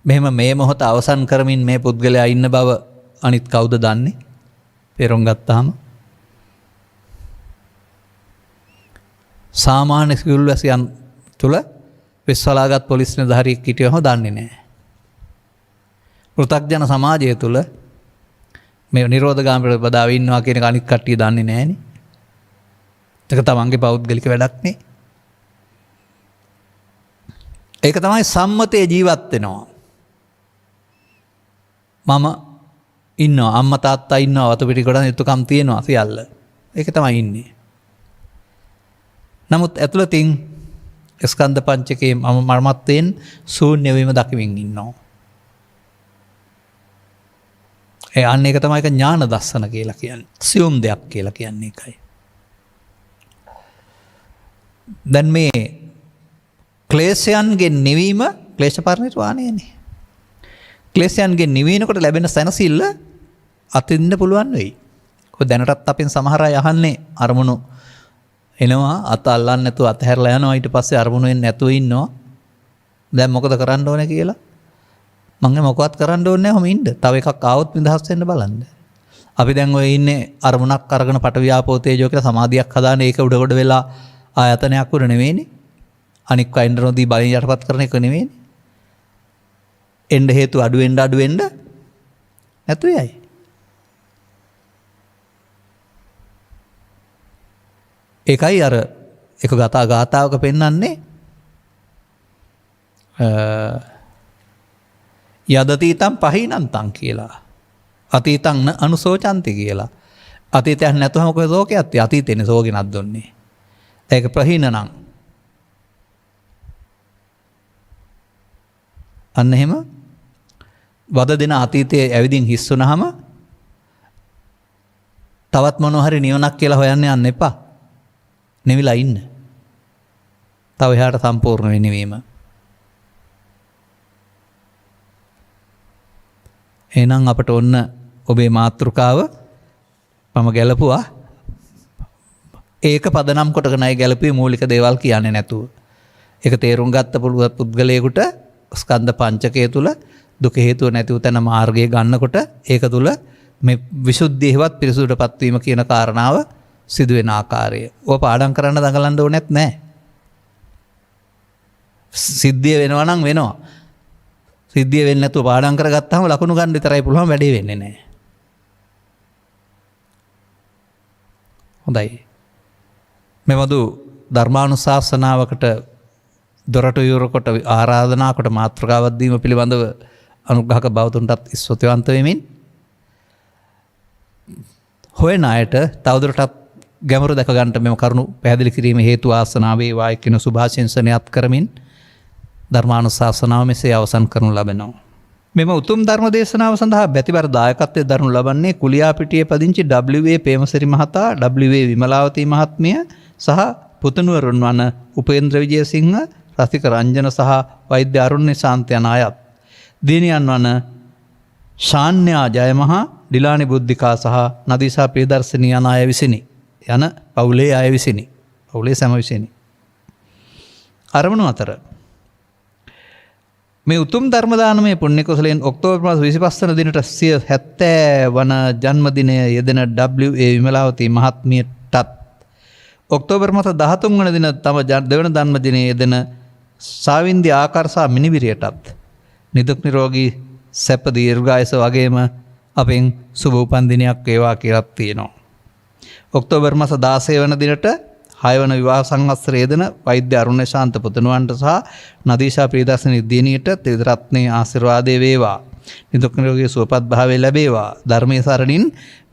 මෙහෙම මේ මොහොත අවසන් කරමින් මේ පුද්ගලයා ඉන්න බව අනිත් කවුද දන්නේ? පෙරොන් ගත්තාම සාමාන්‍ය සිවිල්වැසියන් තුළ විශ්වලාගත් පොලිස් නිලධාරියෙක් හිටියම දන්නේ නැහැ. පෘථග්ජන සමාජය තුළ මේ නිරෝධගාමී ප්‍රතිපදාව ඉන්නවා කියන එක අනිත් කට්ටිය දන්නේ නැහනේ. ඒක තමන්ගේ පෞද්ගලික වැඩක් නේ. ඒක තමයි සම්මතයේ ජීවත් වෙනවා. මම ඉන්නවා, අම්මා තාත්තා ඉන්නවා, වතු පිටි ගොඩක් යුතුයකම් තියෙනවා සියල්ල. ඒක තමයි ඉන්නේ. නමුත් ඇතුළතින් ස්කන්ධ පංචකයේ මර්මත්වයෙන් ශූන්‍ය වීම දකිමින් ඉන්නවා. ඒ අන්න ඒක තමයි ඥාන දර්ශන කියලා කියන්නේ. සියුම් දෙයක් කියලා කියන්නේ ඒකයි. දැන් මේ ක්ලේශයන්ගෙන් නිවීම ක්ලේශ පරිනිර්වාණයනේ. ක්ලේශයන්ගෙන් නිවීනකොට ලැබෙන සැනසෙල්ල අතින්න පුළුවන් වෙයි. ඔය දැනටත් අපෙන් සමහර අය අහන්නේ අරමුණු එනවා අත අල්ලන්නේ නැතුව අතහැරලා යනවා ඊට පස්සේ අරමුණු වෙන්නේ නැතුව ඉන්නවා. දැන් මොකද කරන්න ඕනේ කියලා? මම මොකවත් කරන්න ඕනේ නැහැ. ඔහම ඉන්න. තව එකක් ආවොත් නිදහස් වෙන්න බලන්න. අපි දැන් ඔය ඉන්නේ අරමුණක් අරගෙන පට ව්‍යාපෝ තේජෝ කියලා සමාධියක් හදාන ඒක උඩ කොට වෙලා ආයතනයක් උඩ නෙවෙයිනේ. අනික් වයින් රොදී බලෙන් යටපත් කරන එක නෙවෙයිනේ. එන්න හේතු අඩු වෙන්න නැතු යයි. ඒකයි අර එක ගාතාවක පෙන්වන්නේ යදතීතම් පහිනන්තං කියලා. අතීතං න අනුසෝචන්ති කියලා. අතීතයක් නැතුවම කොහේ ශෝකයක් තියෙන්නේ? අතීතේනේ ශෝකිනක් දුන්නේ. ඒක ප්‍රහීනනම්. අන්න එහෙම වද දෙන අතීතයේ ඇවිදින් හිස් වුණාම තවත් මොනවා හරි නිවනක් කියලා හොයන්න යන්න එපා. නිවිලා ඉන්න. තව එහාට සම්පූර්ණ වෙනවීම. එහෙනම් අපට ඔන්න ඔබේ මාතෘකාව මම ගැලපුවා. ඒක පදනම් කොටගෙනයි ගැලපුවේ මූලික දේවල් කියන්නේ නැතුව. ඒක තේරුම් ගත්ත පුළුවන් පුද්ගලයෙකුට ස්කන්ධ පංචකය තුල දුක හේතුව නැතිව තන මාර්ගය ගන්නකොට ඒක තුල මේ විසුද්ධියවත් පිරිසුදුටපත් වීම කියන කාරණාව සිදුවෙන ආකාරය. ඔය පාඩම් කරන්න දඟලන්න ඕනෙත් නැහැ. සිද්ධිය වෙනවා නම් වෙනවා. සිද්ධිය වෙන්නේ නැතුව පාඩම් කරගත්තාම ලකුණු ගන්න විතරයි පුළුවන්, වැඩේ වෙන්නේ නැහැ. හොඳයි. මෙවදු ධර්මානුශාසනාවකට දොරටු යුරකොට ආරාධනා කොට මාතෘකාවක් දීම පිළිබඳව අනුග්‍රහක බවතුන්ටත් ස්තුතිවන්ත වෙමින් හොයන අයට තවදුරටත් ගැඹුරු දැක ගන්නට මෙම කරුණු පැහැදිලි කිරීම හේතු ආසනාව වේවායි කියන සුභාශිංසනයත් කරමින් ධර්මානුශාසනාව මෙසේ අවසන් කරනු ලබනවා. මෙම උතුම් ධර්ම දේශනාව සඳහා බැතිබර දායකත්වයෙන් දරනු ලබන්නේ කුලියාපිටියේ පදිංචි W.A. පේමසිරි මහතා, W.A. විමලාවතී මහත්මිය සහ පුතණුවරුන් වන උපේන්ද්‍ර විජේසිංහ, රසික රංජන සහ වෛද්‍ය අරුණ්‍ය ශාන්ත යන අයත්, දිනියන් වන ශාන්‍යා ජයමහා, ඩිලානි බුද්ධිකා සහ නදීසා ප්‍රියදර්ශනී යන අය විසිනි. යන පවුලේ අය විසිනි. පවුලේ සැම විසිනි. අරමුණු අතර මේ උතුම් ධර්ම දානමය පුණ්‍ය කුසලයෙන් ඔක්තෝබර් මාස 25 වන දිනට 70 වන ජන්මදිනය යෙදෙන W.A. විමලාවතී මහත්මියටත් ඔක්තෝබර් මාස 13 වන දින තම දෙවන ජන්මදිනයේ යෙදෙන සාවින්දි ආකර්ෂා මිනිවිරියටත් නිදුක් නිරෝගී සැප දීර්ඝායස වගේම අපෙන් සුබ උපන්දිනයක් වේවා කියලා තියෙනවා. ඔක්තෝබර් මාස 16 වන දිනට 6 වන විවාහ සංවත්සරයේ යෙදෙන වෛද්‍ය අරුණ ශාන්ත පුතණුවන්ට සහ නදීෂා ප්‍රියදර්ශනී දිනියට ත්‍රිවිධ රත්නයේ ආශිර්වාදේ වේවා. නිදුක් නිරෝගී සුවපත් භාවය ලැබේවා. ධර්මයේ සරණින්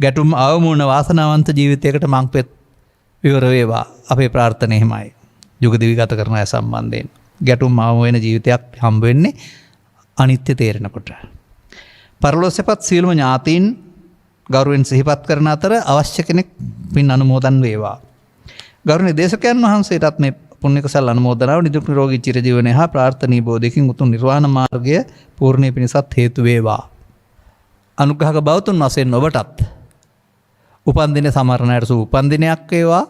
ගැටුම් අවමුණ වාසනාවන්ත ජීවිතයකට මංපෙත් විවර වේවා. අපේ ප්‍රාර්ථනාව එහෙමයි. යුග දිවි ගත කරන අය සම්බන්ධයෙන් ගැටුම් අවම වෙන ජීවිතයක් හම්බ වෙන්නේ අනිත්‍ය තේරෙනකොට. පරලෝසෙපත් සියලුම ඥාතීන් ගෞරවයෙන් සිහිපත් කරන අතර අවශ්‍ය කෙනෙක් පින් අනුමෝදන් වේවා. ගෞරවනීය දේශකයන් වහන්සේටත් මේ පුණ්‍ය කුසල අනුමෝදනාව නිදුක් නිරෝගී චිරජීවනයේ හා ප්‍රාර්ථනීය බෝධියකින් උතුම් නිර්වාණ මාර්ගය පූර්ණේ පිණිසත් හේතු වේවා. අනුග්‍රහක බවතුන් වශයෙන් ඔබටත් උපන්දින සමරණයට සුබ උපන්දිනයක් වේවා.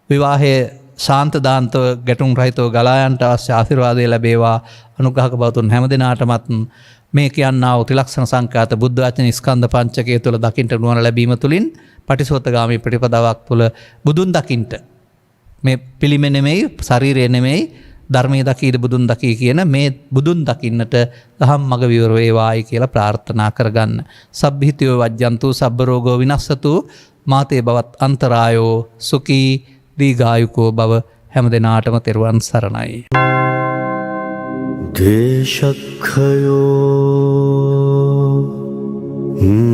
විවාහයේ ශාන්ත දාන්තව ගැටුම් රහිතව ගලායන්ට අවශ්‍ය ආශිර්වාදය ලැබේවා. අනුග්‍රහක බවතුන් හැම දිනාටමත් මේ කියන්නා වූ ත්‍රිලක්ෂණ සංඛ්‍යාත බුද්ධ වචන ස්කන්ධ පංචකය තුළ දකින්ට නුවණ ලැබීම තුළින් පටිසෝතගාමී ප්‍රතිපදාවක් තුළ බුදුන් දකින්ට මේ පිළිමෙ නෙමෙයි ශරීරය නෙමෙයි ධර්මයේ දකීද බුදුන් දකී කියන මේ බුදුන් දකින්නට දහම් මඟ විවර වේවායි කියලා ප්‍රාර්ථනා කරගන්න. සබ්බිහිතයෝ වජ්ජන්තු සබ්බ රෝගෝ විනස්සතු මාතේ බවත් අන්තරායෝ සුඛී දීඝායුකෝ භව හැම දිනාටම තෙරුවන් සරණයි.
දේශක්ඛයෝ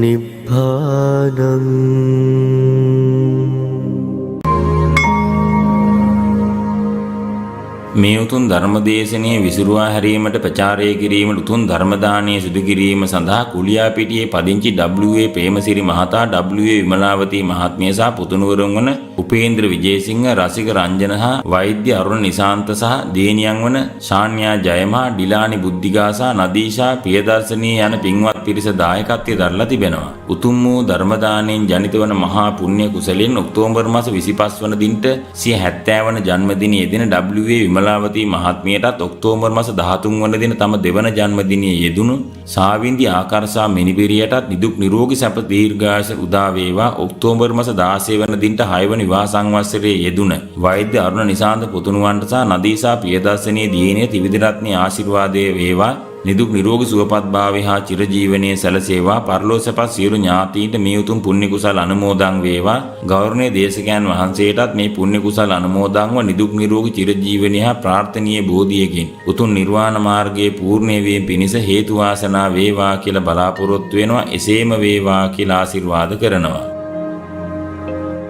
නිබ්බානං
මේ උතුම් ධර්මදේශනයේ විසුරුවා හැරීමට ප්‍රචාරය කිරීමට උතුම් ධර්මදානය සිදු කිරීම සඳහා කුලියාපිටියේ පදිංචි W.A. ප්‍රේමසිරි මහතා W.A. විමලාවතී මහත්මිය සහ පුතුණුවරුන් වන උපේන්ද්‍ර විජේසිංහ රසික රංජන හා වෛද්‍ය අරුණ නිසාන්ත සහ දේනියන් වන ශාන්‍යා ජයමහා ඩිලානි බුද්ධිගා සහ නදීෂා ප්‍රියදර්ශනී යන පින්වත් පිරිස දායකත්වයේ දරලා තිබෙනවා. උතුම් වූ ධර්මදානයෙන් ජනිත වන මහා පුණ්‍ය කුසලෙන් ඔක්තෝබර් මාස 25 වන දිනට සිය 70 වන ජන්මදිනයේ දින W.A. විමලාවතී මහත්මියටත් ඔක්තෝබර් මාස 13 වන දින තම දෙවන ජන්මදිනයේ යෙදුණු සාවින්දි ආකාරසා මිනිබිරියටත් නිදුක් නිරෝගී සැප දීර්ඝායුෂ උදා වේවා. ඔක්තෝබර් මාස 16 වන දිනට 6 වන විවාහ සංවත්සරයේ යෙදුණ වෛද්‍ය අරුණ නිසාන්ත පුතුණුවන්ට සහ නදීසා ප්‍රියදර්ශනී දියණිය ත්‍රිවිධ රත්නයේ ආශිර්වාදයේ වේවා. නිදුක් නිරෝගී සුවපත් භාවය හා චිරජීවනයේ සැලසේවා. පරලෝසපත් සියලු ඥාතීන්ට මේ උතුම් පුණ්‍ය කුසල අනුමෝදන් වේවා. ගෞරවනීය දේශකයන් වහන්සේටත් මේ පුණ්‍ය කුසල අනුමෝදන්ව නිදුක් නිරෝගී චිරජීවනයේ හා ප්‍රාර්ථනීය බෝධියකින් උතුම් නිර්වාණ මාර්ගයේ පූර්ණ වීම පිණිස හේතු වාසනා වේවා කියලා බලාපොරොත්තු වෙනවා. එසේම වේවා කියලා ආශිර්වාද කරනවා.